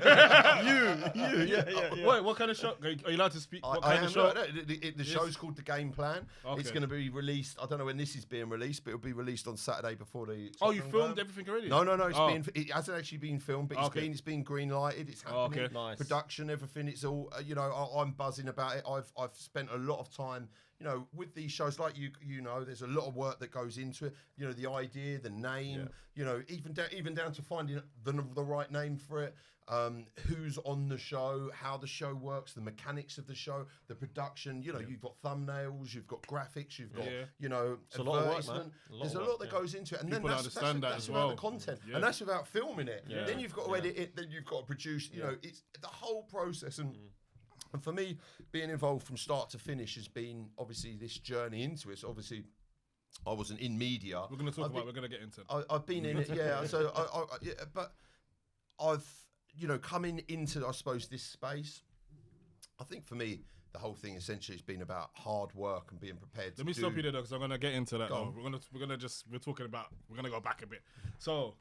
Yeah. Wait, what kind of show? Are you allowed to speak? What kind of show? The show's called The Game Plan. Okay. It's going to be released. I don't know when this is being released, but it'll be released on Saturday before the. Oh, you Tottenham filmed game. everything already? No. It hasn't actually been filmed, but it's been green lighted. It's happening. Okay. Nice. Production, everything. It's all. I'm buzzing about it. I've spent a lot of time. With these shows, like you know, there's a lot of work that goes into it. The idea, the name. Even down to finding the right name for it. Who's on the show, how the show works, the mechanics of the show, the production. You've got thumbnails, you've got graphics, you've got It's a lot of work, advertisement. man. There's a lot that goes into it, and People then that's understand that that's as without well. the content, Yeah. and that's without filming it. Yeah. Then you've got to edit it. Then you've got to produce. It's the whole process and. And for me, being involved from start to finish has been obviously this journey into it. So obviously, I wasn't in media. We're going to talk about it. We're going to get into it. I've been in it, yeah. So, but I've, coming into, I suppose, this space, I think for me, the whole thing essentially has been about hard work and being prepared Let me do. stop you there, because I'm going to get into that. Go Now. on. We're going to go back a bit. So,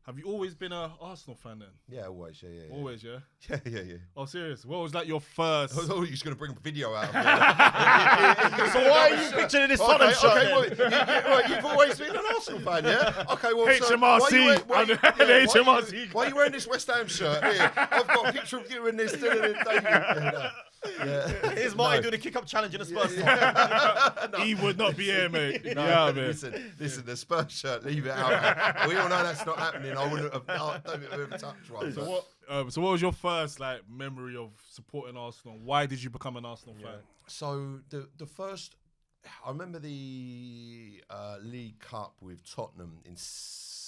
have you always been a Arsenal fan then? Yeah, always, yeah. Always, yeah? Yeah. Oh, serious? What was like your first? I thought you were just going to bring a video out of it. So why are you picturing this Tottenham shirt then? Well, you've always been an Arsenal fan, yeah? Okay, well, HMRC. why are you wearing this West Ham shirt? Here, I've got a picture of you in this. Here's Marty doing a kick-up challenge in a Spurs top. He would not be here, mate. Listen, the Spurs shirt, leave it out. We all know that's not happening. I don't think I've ever touched one. So what was your first memory of supporting Arsenal? Why did you become an Arsenal fan? So the first, I remember the League Cup with Tottenham in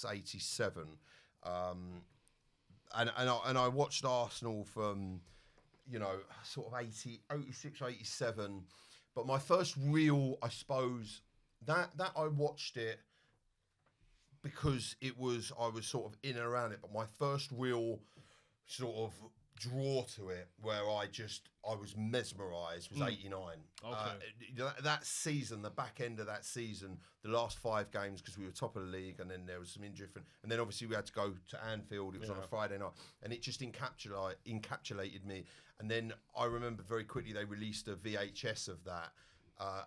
'87, and I watched Arsenal from sort of 86, 87. But my first real, I suppose, that I watched it because I was sort of in and around it. But my first real sort of draw to it, where I was mesmerised, was '89. Okay. That season, the back end of that season, the last 5 games, because we were top of the league, and then there was some injury, and then obviously we had to go to Anfield. It was on a Friday night, and it just encapsulated me. And then I remember very quickly they released a VHS of that.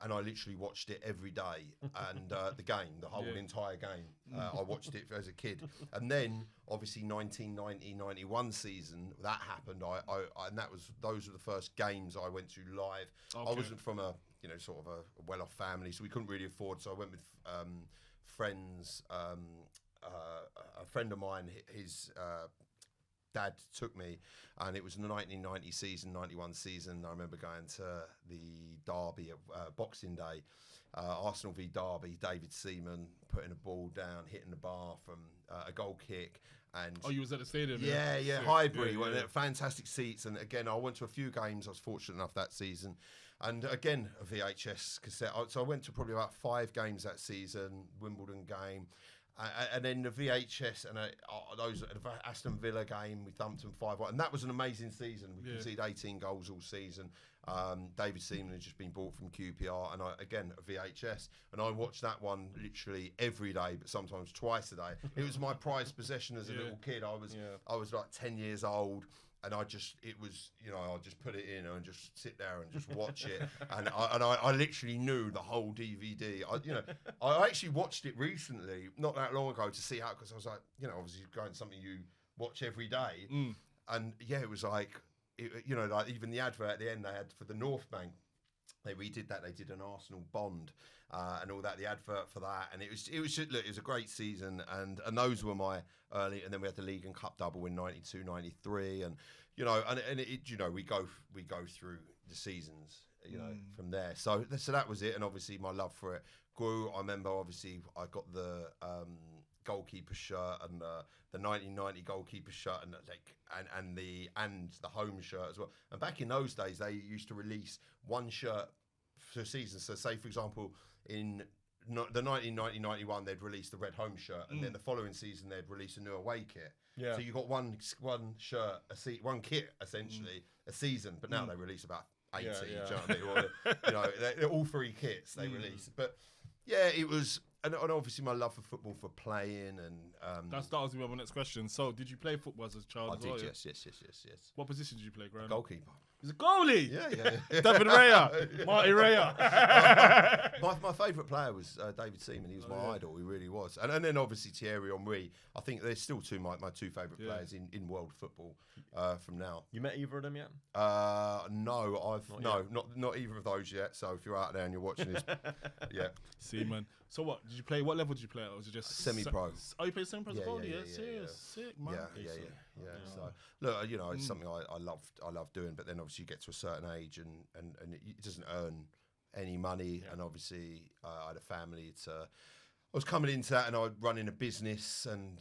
And I literally watched it every day, and the whole entire game. I watched it as a kid, and then obviously 1990-91 season that happened. And those were the first games I went to live. Okay. I wasn't from a sort of a well-off family, so we couldn't really afford. So I went with friends. A friend of mine, his dad took me, and it was the 1990 season, 91 season. I remember going to the derby at Boxing Day, Arsenal v Derby. David Seaman putting a ball down, hitting the bar from a goal kick. And you was at the stadium? Yeah, Sick. Highbury. Fantastic seats. And again, I went to a few games. I was fortunate enough that season. And again, a VHS cassette. So I went to probably about 5 games that season, Wimbledon game. And then the VHS and those Aston Villa game, we thumped them 5-1, and that was an amazing season. We conceded 18 goals all season. David Seaman had just been bought from QPR, and again a VHS, and I watched that one literally every day, but sometimes twice a day. It was my prized possession as a little kid. I was like 10 years old. And I just put it in and just sit there and just watch it. And I literally knew the whole DVD. I actually watched it recently, not that long ago, to see how, because I was like, obviously going something you watch every day. And it was like, like even the advert at the end they had for the North Bank, they redid that. They did an Arsenal bond and all that, the advert for that. And it was just, look, it was a great season. And those were my early, and then we had the League and Cup double in 92, 93. And, we go through the seasons, from there. So that was it. And obviously my love for it grew. I remember, obviously, I got the goalkeeper shirt and the 1990 goalkeeper shirt and the home shirt as well. And back in those days, they used to release one shirt for a season. So say, for example, in the 1990-91, they'd release the red home shirt, and then the following season they'd release a new away kit. Yeah. So you got one shirt, one kit essentially a season. But now they release about 80. Do you know what I mean? Or, they're all 3 kits they release. But yeah, it was and obviously my love for football, for playing, and that was my next question. So, did you play football as a child? I as well, did. Yeah? Yes. What position did you play, growing up? Goalkeeper. He's a goalie. Yeah. David Raya, Marty Raya. My favourite player was David Seaman. He was my idol. He really was. And then obviously Thierry Henry. I think they're still my two favourite players in world football from now. You met either of them yet? No, not either of those yet. So if you're out there and you're watching this, yeah. Seaman. So what did you play? What level did you play at? Or was it just semi-pro? Oh, you played semi-pro as a goalie? Yeah. Serious, sick, man. Yeah. So look, it's something I love doing. But then obviously you get to a certain age and it doesn't earn any money. And obviously I had a family to. I was coming into that and I was running a business and,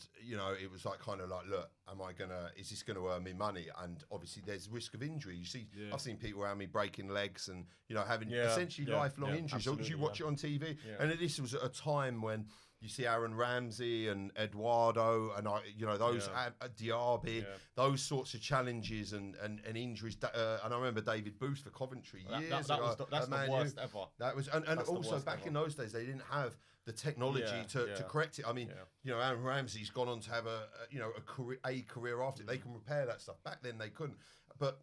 it was like kind of like, look, is this going to earn me money? And obviously there's risk of injury. You see, I've seen people around me breaking legs and, having essentially lifelong injuries. You watch it on TV. Yeah. And this was at a time when you see Aaron Ramsey and Eduardo and, those Diaby, those sorts of challenges and injuries. And I remember David Booth for Coventry years ago. That's the worst ever. That was, and also back in those days, they didn't have the technology to correct it. I mean, Aaron Ramsey's gone on to have a career after it. They can repair that stuff. Back then they couldn't. But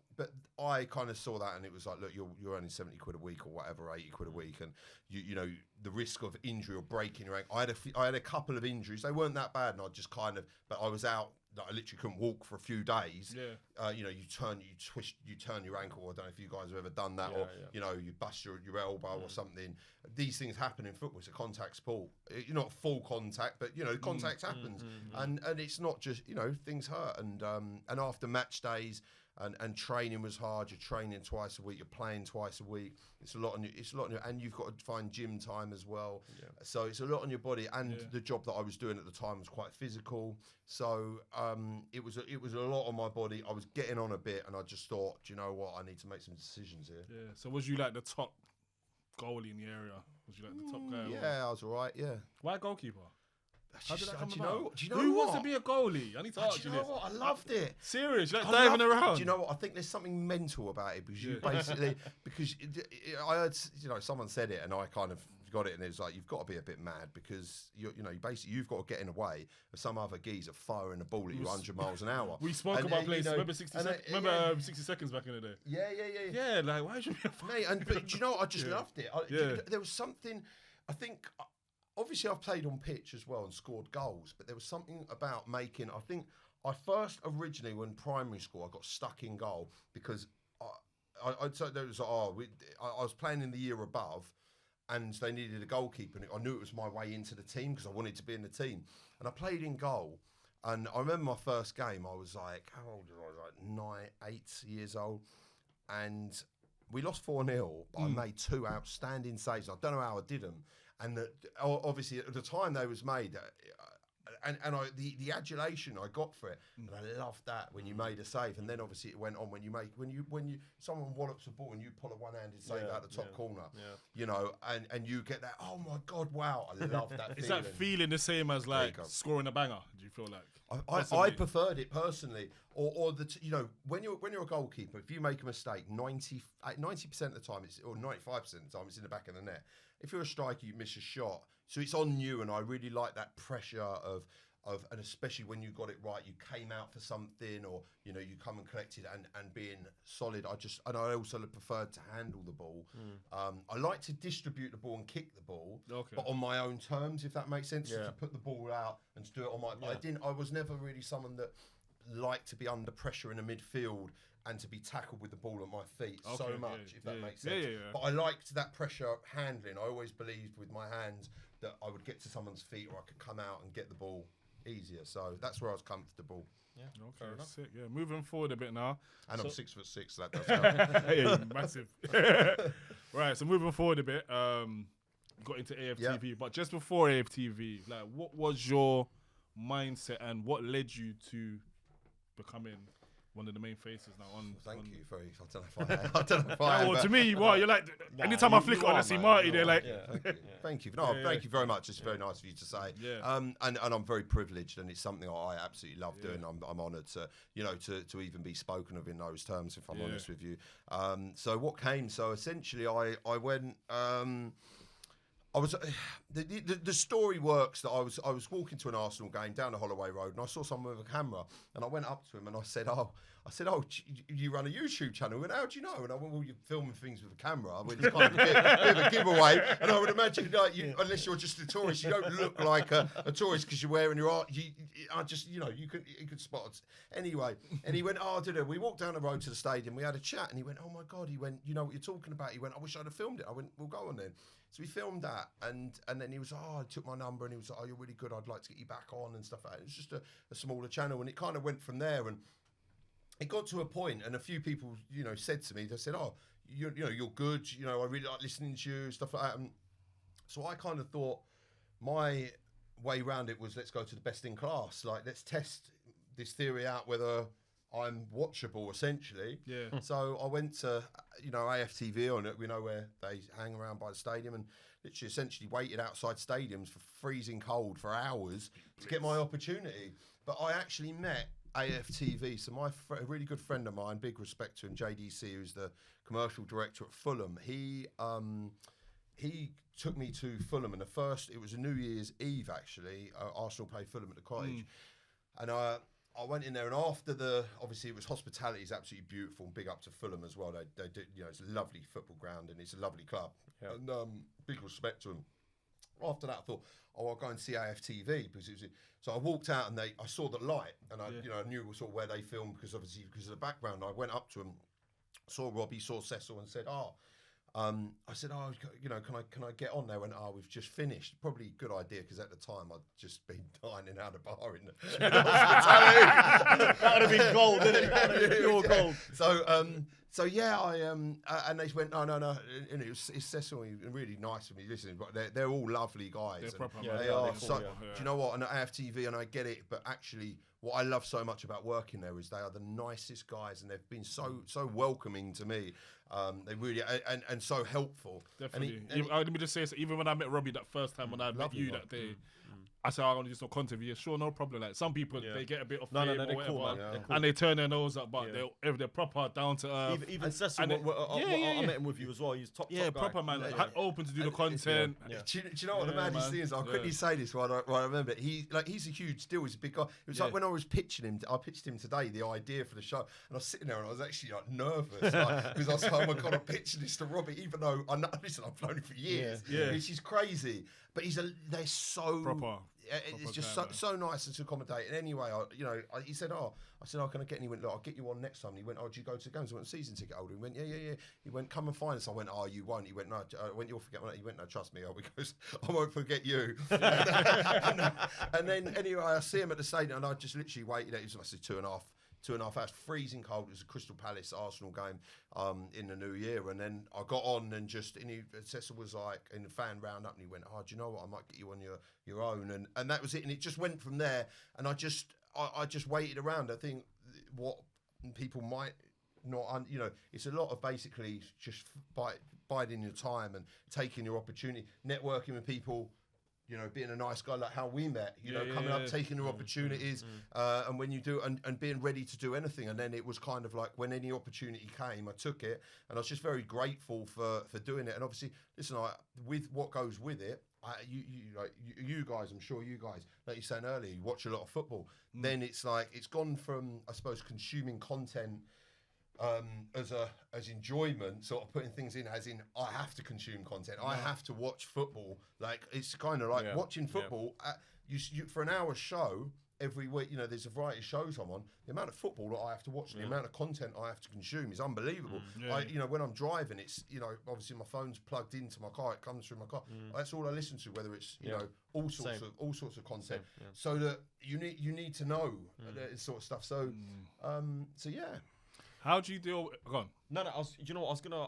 I kind of saw that and it was like, look, you're earning 70 quid a week or whatever, 80 quid a week, and the risk of injury or breaking your ankle. I had a couple of injuries. They weren't that bad, and but I was out. I literally couldn't walk for a few days. Yeah. You turn your ankle. I don't know if you guys have ever done that, you bust your elbow or something. These things happen in football. It's a contact sport. You're not full contact, but contact happens, and it's not just things hurt. And after match days. And training was hard. You're training twice a week. You're playing twice a week. It's a lot on you. And you've got to find gym time as well. Yeah. So it's a lot on your body. And the job that I was doing at the time was quite physical. So it was a lot on my body. I was getting on a bit, and I just thought, do you know what? I need to make some decisions here. Yeah. So was you like the top goalie in the area? Was you like the top guy? Yeah, I was all right. Yeah. Why goalkeeper? How did that come about? Do you know Who what? wants to be a goalie? I need to ask you this. What? I loved it. Serious? You're like diving around. Do you know what? I think there's something mental about it because you basically I heard someone said it and I kind of got it and it was like you've got to be a bit mad because you've got to get in the way of some other geezer firing a ball at you 100 miles an hour. We spoke about places. Remember 60 seconds? Remember 60 seconds back in the day? Yeah. Yeah, like why should we? Mate, but do you know? I just loved it. There was something. I think. Obviously, I've played on pitch as well and scored goals, but there was something about making. I think I first originally, when primary school, I got stuck in goal because I was playing in the year above, and they needed a goalkeeper, and I knew it was my way into the team because I wanted to be in the team, and I played in goal. And I remember my first game. I was like, how old was I? Like 8 years old, and we lost 4-0. But I made 2 outstanding saves. I don't know how I did them. And obviously at the time they was made, and the adulation I got for it, and I loved that when you made a save. And then obviously it went on when you someone wallops a ball and you pull a one-handed save out the top corner, and you get that. Oh my God! Wow, I love that. Is that feeling the same as like scoring a banger? Do you feel like? I preferred it personally, or when you're a goalkeeper, if you make a mistake, 90% of the time or 95% of the time it's in the back of the net. If you're a striker, you miss a shot, so it's on you. And I really like that pressure of, and especially when you got it right, you came out for something, or you come and collected and being solid. I also preferred to handle the ball. I like to distribute the ball and kick the ball, but on my own terms, if that makes sense. To put the ball out and to do it on my. I was never really someone that liked to be under pressure in a midfield and to be tackled with the ball at my feet so much, if that makes sense. Yeah. But I liked that pressure handling. I always believed with my hands that I would get to someone's feet or I could come out and get the ball easier. So that's where I was comfortable. Yeah, fair enough. Sick. Yeah, moving forward a bit now. And I'm 6'6", so that does help. Hey, massive. Right, so moving forward a bit, got into AFTV. But just before AFTV, like, what was your mindset and what led you to becoming one of the main faces now on. Thank you very. I don't know if I. Well, to me, you're like. Anytime I flick on, I see Marty. They're like. Thank you. No, thank you very much. It's very nice of you to say. Yeah. And I'm very privileged, and it's something I absolutely love doing. I'm honoured to to even be spoken of in those terms. If I'm honest with you. So what came? So essentially, I went. I was the story works that I was walking to an Arsenal game down the Holloway Road, and I saw someone with a camera, and I went up to him and I said, "Oh, you run a YouTube channel?" He went, "How do you know?" And I went, "Well, you're filming things with a camera. I mean, it's kind of a bit of a giveaway." And I would imagine, like, unless you're just a tourist, you don't look like a tourist because you're wearing your art. I just, you could spot it. Anyway, and he went, "Oh, we walked down the road to the stadium. We had a chat," and he went, "Oh my God," he went, "You know what you're talking about?" He went, "I wish I'd have filmed it." I went, "Well, go on then." So we filmed that, and then he was, "Oh, I took my number," and he was like, "Oh, you're really good. I'd like to get you back on," and stuff like that. It was just a smaller channel, and it kind of went from there. And it got to a point, and a few people, said to me, they said, "Oh, you're good. I really like listening to you," stuff like that. And so I kind of thought my way around it was, let's go to the best in class. Like, let's test this theory out whether I'm watchable, essentially. Yeah. So I went to, AFTV on it. We know where they hang around by the stadium, and literally essentially waited outside stadiums for freezing cold for hours to get my opportunity. But I actually met AFTV. So a really good friend of mine, big respect to him, JDC, who's the commercial director at Fulham. He took me to Fulham, and it was a New Year's Eve actually. Arsenal played Fulham at the Cottage, and I went in there, and after obviously it was hospitality is absolutely beautiful, and big up to Fulham as well. They do, it's a lovely football ground, and it's a lovely club, and big respect to them. After that, I thought, I'll go and see AFTV because so I walked out and I saw the light, and I knew sort of where they filmed because of the background. I went up to them, saw Robbie, saw Cecil, and said, I said, can I get on there? And we've just finished. Probably a good idea because at the time I'd just been dining out a bar in the hospitality. That would have been gold, didn't it? That would have been pure gold. So and they went, no, and it's Cecil, and really nice of me listening, but they're all lovely guys. They're proper, they are. So, do you know what? And at AFTV, and I get it, but actually, what I love so much about working there is they are the nicest guys, and they've been so welcoming to me. They really and so helpful. Definitely. Let me just say, so even when I met Robbie that first time when I met you that day, I said, I want to do some content with you. Sure, no problem. Like, some people, they get a bit of fame or they're whatever, cool, man. They're cool. and they turn their nose up, but they're proper down to earth. Even Cecil, I met him with you as well. He's top guy. Proper man. Open to do the content. Do you know what the maddest thing is? I'll quickly say this while I remember it. He's a huge deal. He's a big guy. It was like when I was pitching him, I pitched him today the idea for the show, and I was sitting there and I was actually like nervous because I was like, oh my God, I'm pitching this to Robbie, even though I've known him for years. Which is crazy. But they're so proper. It's just so nice and so accommodating. Anyway, he said, I said, can I get? And he went, look, I'll get you on next time. And he went, do you go to the games? I went, season ticket holder. He went, yeah. He went, come and find us. I went, you won't. He went, no. I went, you'll forget. He went, no, trust me. Because I won't forget you. and then anyway, I see him at the stadium, and I just literally waited. It was like 2.5 hours, freezing cold. It was a Crystal Palace Arsenal game in the new year, and then I got on and Cecil was like in the fan roundup, and he went, do you know what? I might get you on your own, and that was it, and it just went from there. And I just waited around. I think what people might not, it's a lot of basically just biding your time and taking your opportunity, networking with people. Being a nice guy, like how we met, coming up, taking your opportunities, and when you do, and being ready to do anything. And then it was kind of like when any opportunity came, I took it, and I was just very grateful for doing it. And obviously, listen, with what goes with it, you guys, I'm sure you guys, like you were saying earlier, you watch a lot of football. Then it's like, it's gone from, I suppose, consuming content as enjoyment, sort of putting things in as in I have to consume content. I have to watch football. Like, it's kind of like watching football. You for an hour show every week. There's a variety of shows I'm on. The amount of football that I have to watch, the amount of content I have to consume is unbelievable. When I'm driving, it's obviously my phone's plugged into my car. It comes through my car. That's all I listen to. Whether it's all sorts of content. So that you need to know this sort of stuff. So yeah. How do you deal? Go on. No. You know what? I was gonna.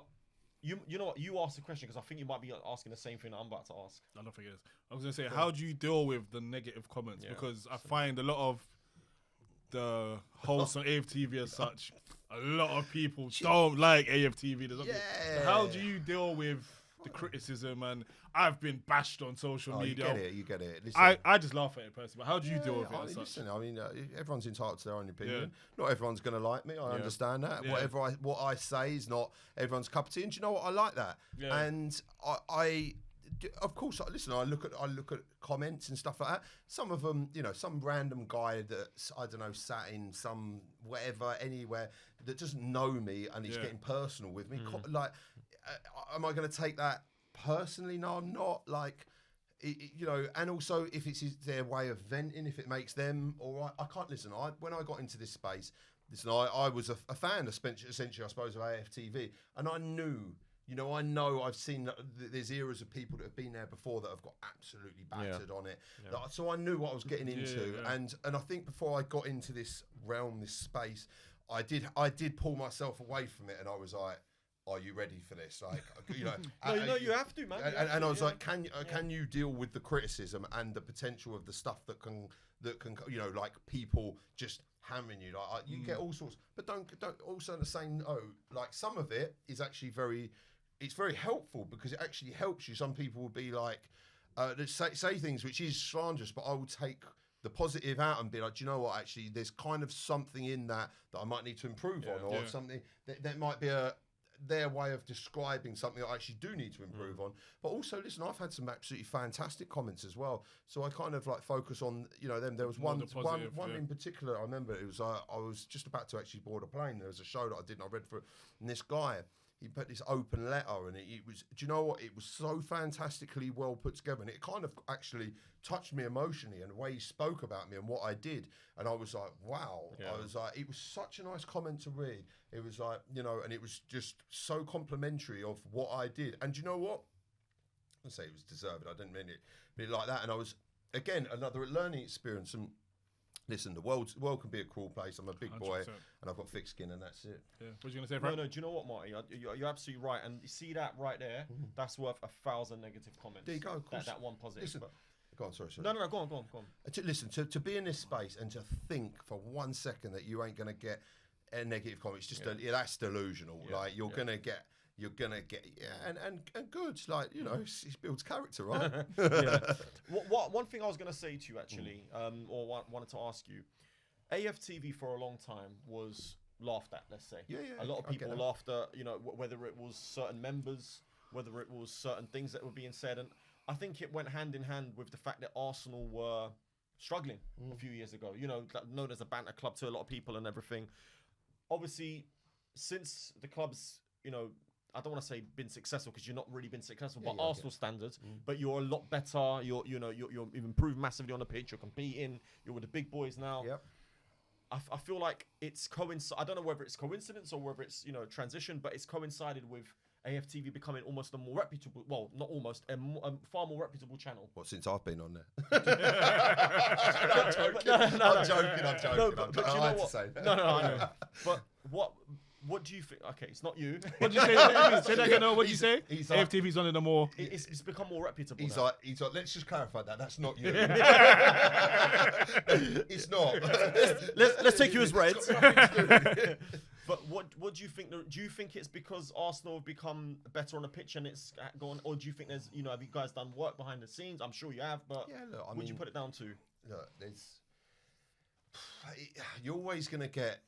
You know what? You asked the question because I think you might be asking the same thing that I'm about to ask. I don't think it is. I was gonna say, how do you deal with the negative comments? Because I find a lot of the hosts on AFTV as such, a lot of people don't like AFTV. So how do you deal with the criticism? And I've been bashed on social media. You get it. Listen, I just laugh at it personally. But how do you deal with it? Listen, everyone's entitled to their own opinion. Not everyone's going to like me. I understand that. What I say is not everyone's cup of tea. And do you know what? I like that. And of course, listen. I look at comments and stuff like that. Some of them, some random guy that I don't know sat in some whatever anywhere that doesn't know me and he's getting personal with me. Like, am I going to take that personally? No, I'm not. Like, and also if it's their way of venting, if it makes them all right, I can't listen. When I got into this space, listen, I was a fan, essentially, I suppose, of AFTV, and I knew. I know I've seen there's eras of people that have been there before that have got absolutely battered on it. Yeah. So I knew what I was getting into, and I think before I got into this realm, this space, I did pull myself away from it, and I was like, "Are you ready for this?" Like, no, you have to, man. And I was like, "Can you deal with the criticism and the potential of the stuff that can like people just hammering you? Like, you get all sorts, but don't also in the same note, like some of it is actually it's very helpful because it actually helps you. Some people will be like, say things which is slanderous, but I will take the positive out and be like, do you know what? Actually, there's kind of something in that I might need to improve on, or something that might be their way of describing something that I actually do need to improve on. But also, listen, I've had some absolutely fantastic comments as well. So I kind of like focus on, them. There was one in particular. I remember it was I was just about to actually board a plane. There was a show that I did, and I read for it, and this guy. He put this open letter, and it was. Do you know what? It was so fantastically well put together, and it kind of actually touched me emotionally, and the way he spoke about me and what I did, and I was like, wow. Yeah. I was like, it was such a nice comment to read. It was like, and it was just so complimentary of what I did. And do you know what? I say it was deserved. I didn't mean it like that. And I was again another learning experience. And listen, the world can be a cruel place. I'm a big 100%. Boy, and I've got thick skin, and that's it. Yeah. What are you going to say, Frank? No, do you know what, Marty? You're absolutely right. And you see that right there? That's worth 1,000 negative comments. There you go, of course. That one positive. Listen, go on, sorry. No, go on. Listen, to be in this space and to think for 1 second that you ain't going to get a negative comment, it's just that's delusional. Yeah. Like, you're going to get... and good. Like, it builds character, right? One thing I was going to say to you, actually, or wanted to ask you, AFTV for a long time was laughed at, let's say. Yeah. A lot of people laughed at, whether it was certain members, whether it was certain things that were being said. And I think it went hand in hand with the fact that Arsenal were struggling a few years ago, known as a banter club to a lot of people and everything. Obviously, since the club's, I don't want to say been successful because you're not really been successful, but Arsenal standards. But you're a lot better. You've improved massively on the pitch. You're competing. You're with the big boys now. Yep. I feel like it's I don't know whether it's coincidence or whether it's transition, but it's coincided with AFTV becoming almost a more reputable. Well, not almost a far more reputable channel. What, since I've been on there? I'm joking. No, but you know what? No, I know. But what do you think? Okay, it's not you. What did you say? Say that again. What did you say? AFTV's one of the more. It's become more reputable. He's like, let's just clarify that. That's not you. It's not. Let's take you as read. But what do you think? Do you think it's because Arsenal have become better on the pitch and it's gone, or do you think there's have you guys done work behind the scenes? I'm sure you have, but what would you put it down to? Look, you're always going to get.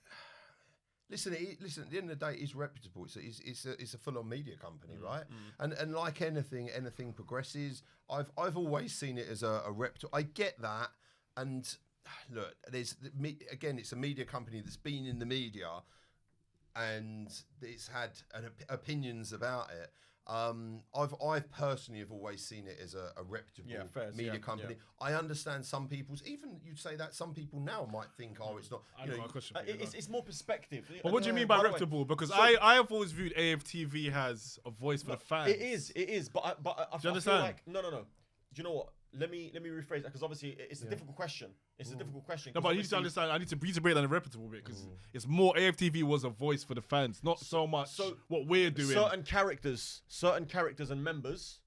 Listen. At the end of the day, it's reputable. It's a full-on media company, right? And like anything progresses. I've always seen it as a reputable. I get that, and look, it's a media company that's been in the media, and it's had opinions about it. I've personally have always seen it as a reputable media company. Yeah. I understand some people's, even you'd say that some people now might think, it's not. It's more perspective. But what do you mean by reputable? Because I have always viewed AFTV as a voice for the fans. It is. But I feel like no. Do you know what? Let me rephrase that because obviously it's a difficult question. It's a difficult question. No, but you need to understand. I need to break down the reputable bit because it's more AFTV was a voice for the fans, not so much what we're doing. Certain characters and members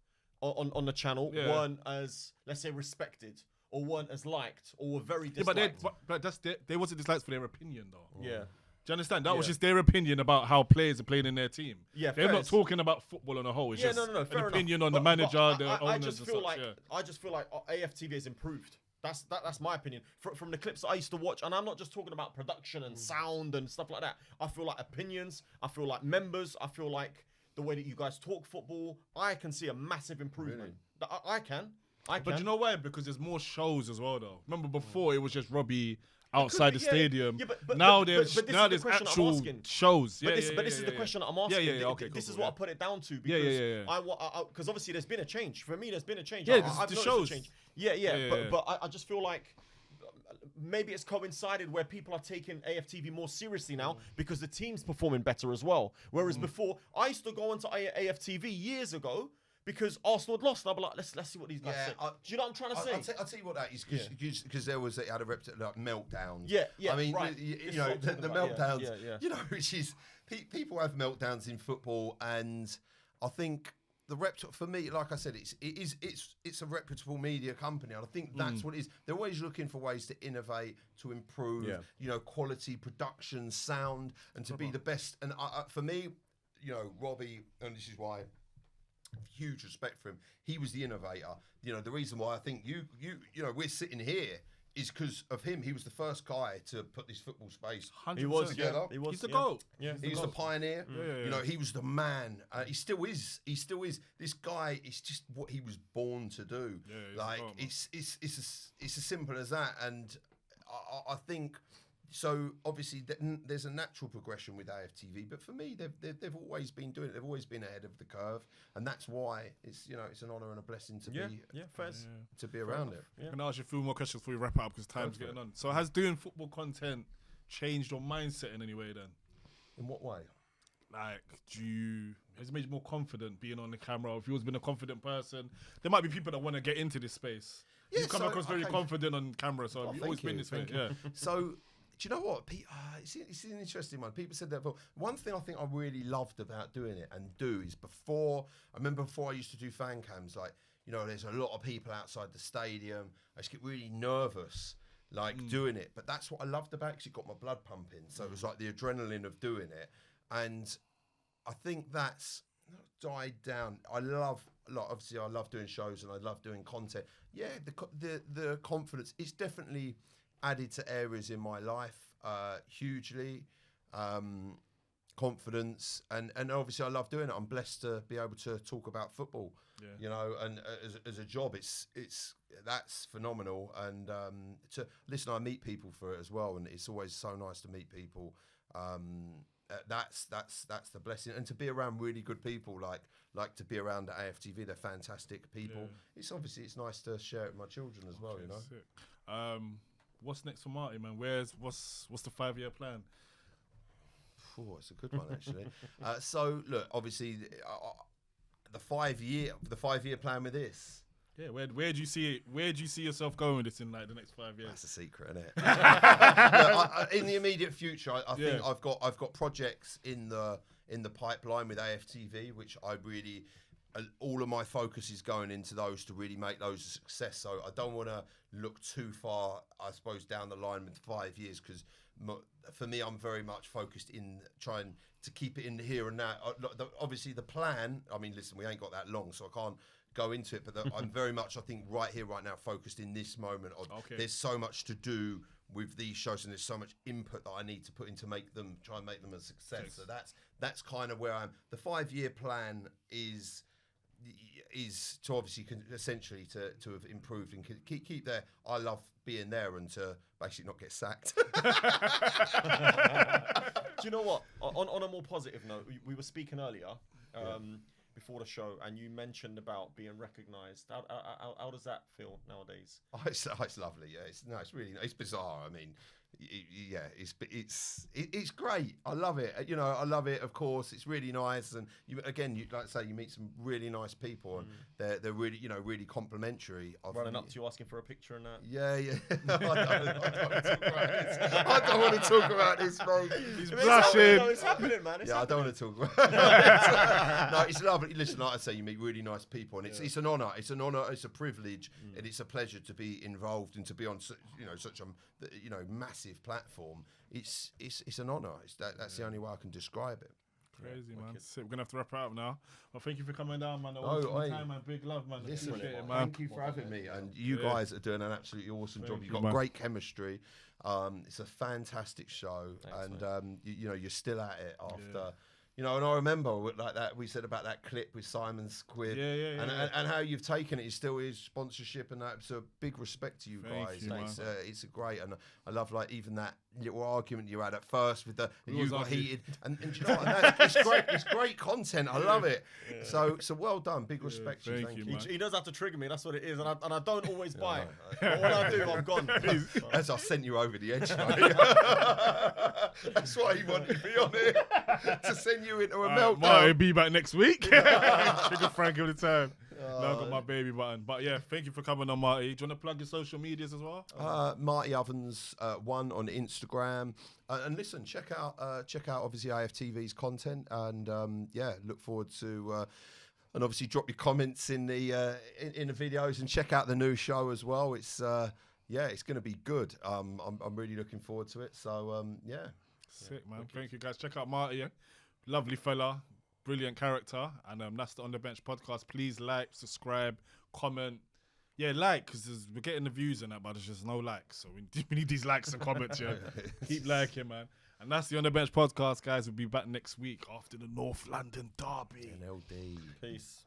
on the channel weren't as, let's say, respected or weren't as liked or were very disliked. But they wasn't disliked for their opinion though. Yeah. Do you understand? That was just their opinion about how players are playing in their team. Yeah, they're not talking about football on a whole. It's just an opinion on the manager, the owners. I just feel like AFTV has improved. That's my opinion. From the clips that I used to watch, and I'm not just talking about production and sound and stuff like that. I feel like opinions. I feel like members. I feel like the way that you guys talk football. I can see a massive improvement. I can. But you know why? Because there's more shows as well, though. Remember before it was just Robbie outside the stadium. Yeah, but now this there's actual shows. But this is the question that I'm asking. Okay, this cool, is what I put it down to. Because because obviously there's been a change. For me, there's been a change. Yeah, I've the noticed shows. a change. But I just feel like maybe it's coincided where people are taking AFTV more seriously now because the team's performing better as well. Whereas before, I used to go onto AFTV years ago because Arsenal had lost. And I'd be like, let's see what these guys say. Do you know what I'm trying to say? I'll tell you what that is, because there was had a like meltdowns. Yeah, I mean, right. you know, the meltdowns. Yeah. You know, which is people have meltdowns in football, and I think for me, like I said, it's a reputable media company, and I think that's what it is. They're always looking for ways to innovate, to improve, you know, quality, production, sound, and to be the best. And for me, you know, Robbie, and this is why. Huge respect for him. He was the innovator. You know, the reason why I think you know, we're sitting here is because of him. He was the first guy to put this football space. 100%. He was. He's the GOAT. Yeah, he's the pioneer. Yeah. You know, he was the man. He still is. This guy is just what he was born to do. Like it's as simple as that. And I think. So obviously there's a natural progression with AFTV, but for me they've always been doing it. They've always been ahead of the curve, and that's why it's an honour and a blessing to be around it. I'm gonna ask you a few more questions before we wrap up because time's getting on. So has doing football content changed your mindset in any way then? In what way? Like, has it made you more confident being on the camera? Or if you've always been a confident person, there might be people that want to get into this space. Yeah, you come across very confident on camera, so you've always been this way. Yeah. So. Do you know what? It's an interesting one. People said that. But one thing I think I really loved about doing it is before I used to do fan cams, like, you know, there's a lot of people outside the stadium. I just get really nervous, like, doing it. But that's what I loved about it, because it got my blood pumping. So it was like the adrenaline of doing it. And I think that's died down. Obviously I love doing shows and I love doing content. Yeah, the confidence, it's definitely added to areas in my life hugely. Confidence and obviously I love doing it. I'm blessed to be able to talk about football, you know, and as a job, that's phenomenal. And I meet people for it as well, and it's always so nice to meet people. That's the blessing, and to be around really good people, like to be around at AFTV. They're fantastic people. It's nice to share it with my children as well. You know. Sick. What's next for Marty, man? What's the 5-year plan? Oh, it's a good one actually. So look, obviously, the 5-year plan with this. Yeah, where do you see it? Where do you see yourself going with this in like the next 5 years? That's a secret, isn't it? In the immediate future, I think I've got projects in the pipeline with AFTV, which I really. All of my focus is going into those to really make those a success. So I don't want to look too far, I suppose, down the line with 5 years, because for me, I'm very much focused in trying to keep it in the here and now. Obviously, the plan, I mean, listen, we ain't got that long, so I can't go into it, but I'm very much, I think, right here, right now, focused in this moment. There's so much to do with these shows, and there's so much input that I need to put in to try and make them a success. So that's kind of where I'm. The 5-year plan is to obviously essentially to have improved and keep there. I love being there and to basically not get sacked. Do you know what? On a more positive note, we were speaking earlier before the show, and you mentioned about being recognised. How does that feel nowadays? Oh, it's lovely. Yeah, it's really it's bizarre. I mean, it's great. I love it. You know, I love it. Of course, it's really nice. And you like I say, you meet some really nice people, and they're really really complimentary. Running up to you asking for a picture and that. Yeah. I don't want to talk about this, mate. He's blushing. It's happening, man. I don't want to talk about it. No, it's lovely. Listen, like I say, you meet really nice people, and it's an honour. It's an honour. It's a privilege, and it's a pleasure to be involved and to be on such a massive platform. It's an honour. That's the only way I can describe it. Crazy, man. We're gonna have to wrap it up now. Well, thank you for coming down, man. Time, man. Big love, man. Listen, Appreciate it, man. Thank you for having me, and you guys are doing an absolutely awesome job. You've got great chemistry. It's a fantastic show. Thanks, and you're still at it after You know, and I remember like that we said about that clip with Simon Squid, and how you've taken it. It still is sponsorship, and that's a big respect to you guys. It's a great, and I love like even that little argument you had at first with you got heated, and do you know what? It's great content. I love it. So well done. Big respect to you. Thank you. He does have to trigger me. That's what it is, and I don't always buy it. But when I do, I'm gone. As I sent you over the edge, mate. That's why he wanted me on it, to send you into a meltdown. Marty be back next week. Trigger Frank all the time. Now I got my baby button. But yeah, thank you for coming on, Marty. Do you want to plug your social medias as well? Marty Ovens 1 on Instagram. And listen, check out obviously AFTV's content, and look forward to. And obviously, drop your comments in the videos, and check out the new show as well. It's it's going to be good. I'm really looking forward to it. So sick, man. Thank you, guys. Check out Marty. Yeah? Lovely fella, brilliant character, and that's the On the Bench podcast. Please like, subscribe, comment. Yeah, like, because we're getting the views and that, but there's just no likes. So we need these likes and comments. Yeah, keep liking, man. And that's the On the Bench podcast, guys. We'll be back next week after the North London derby. NLD. Peace.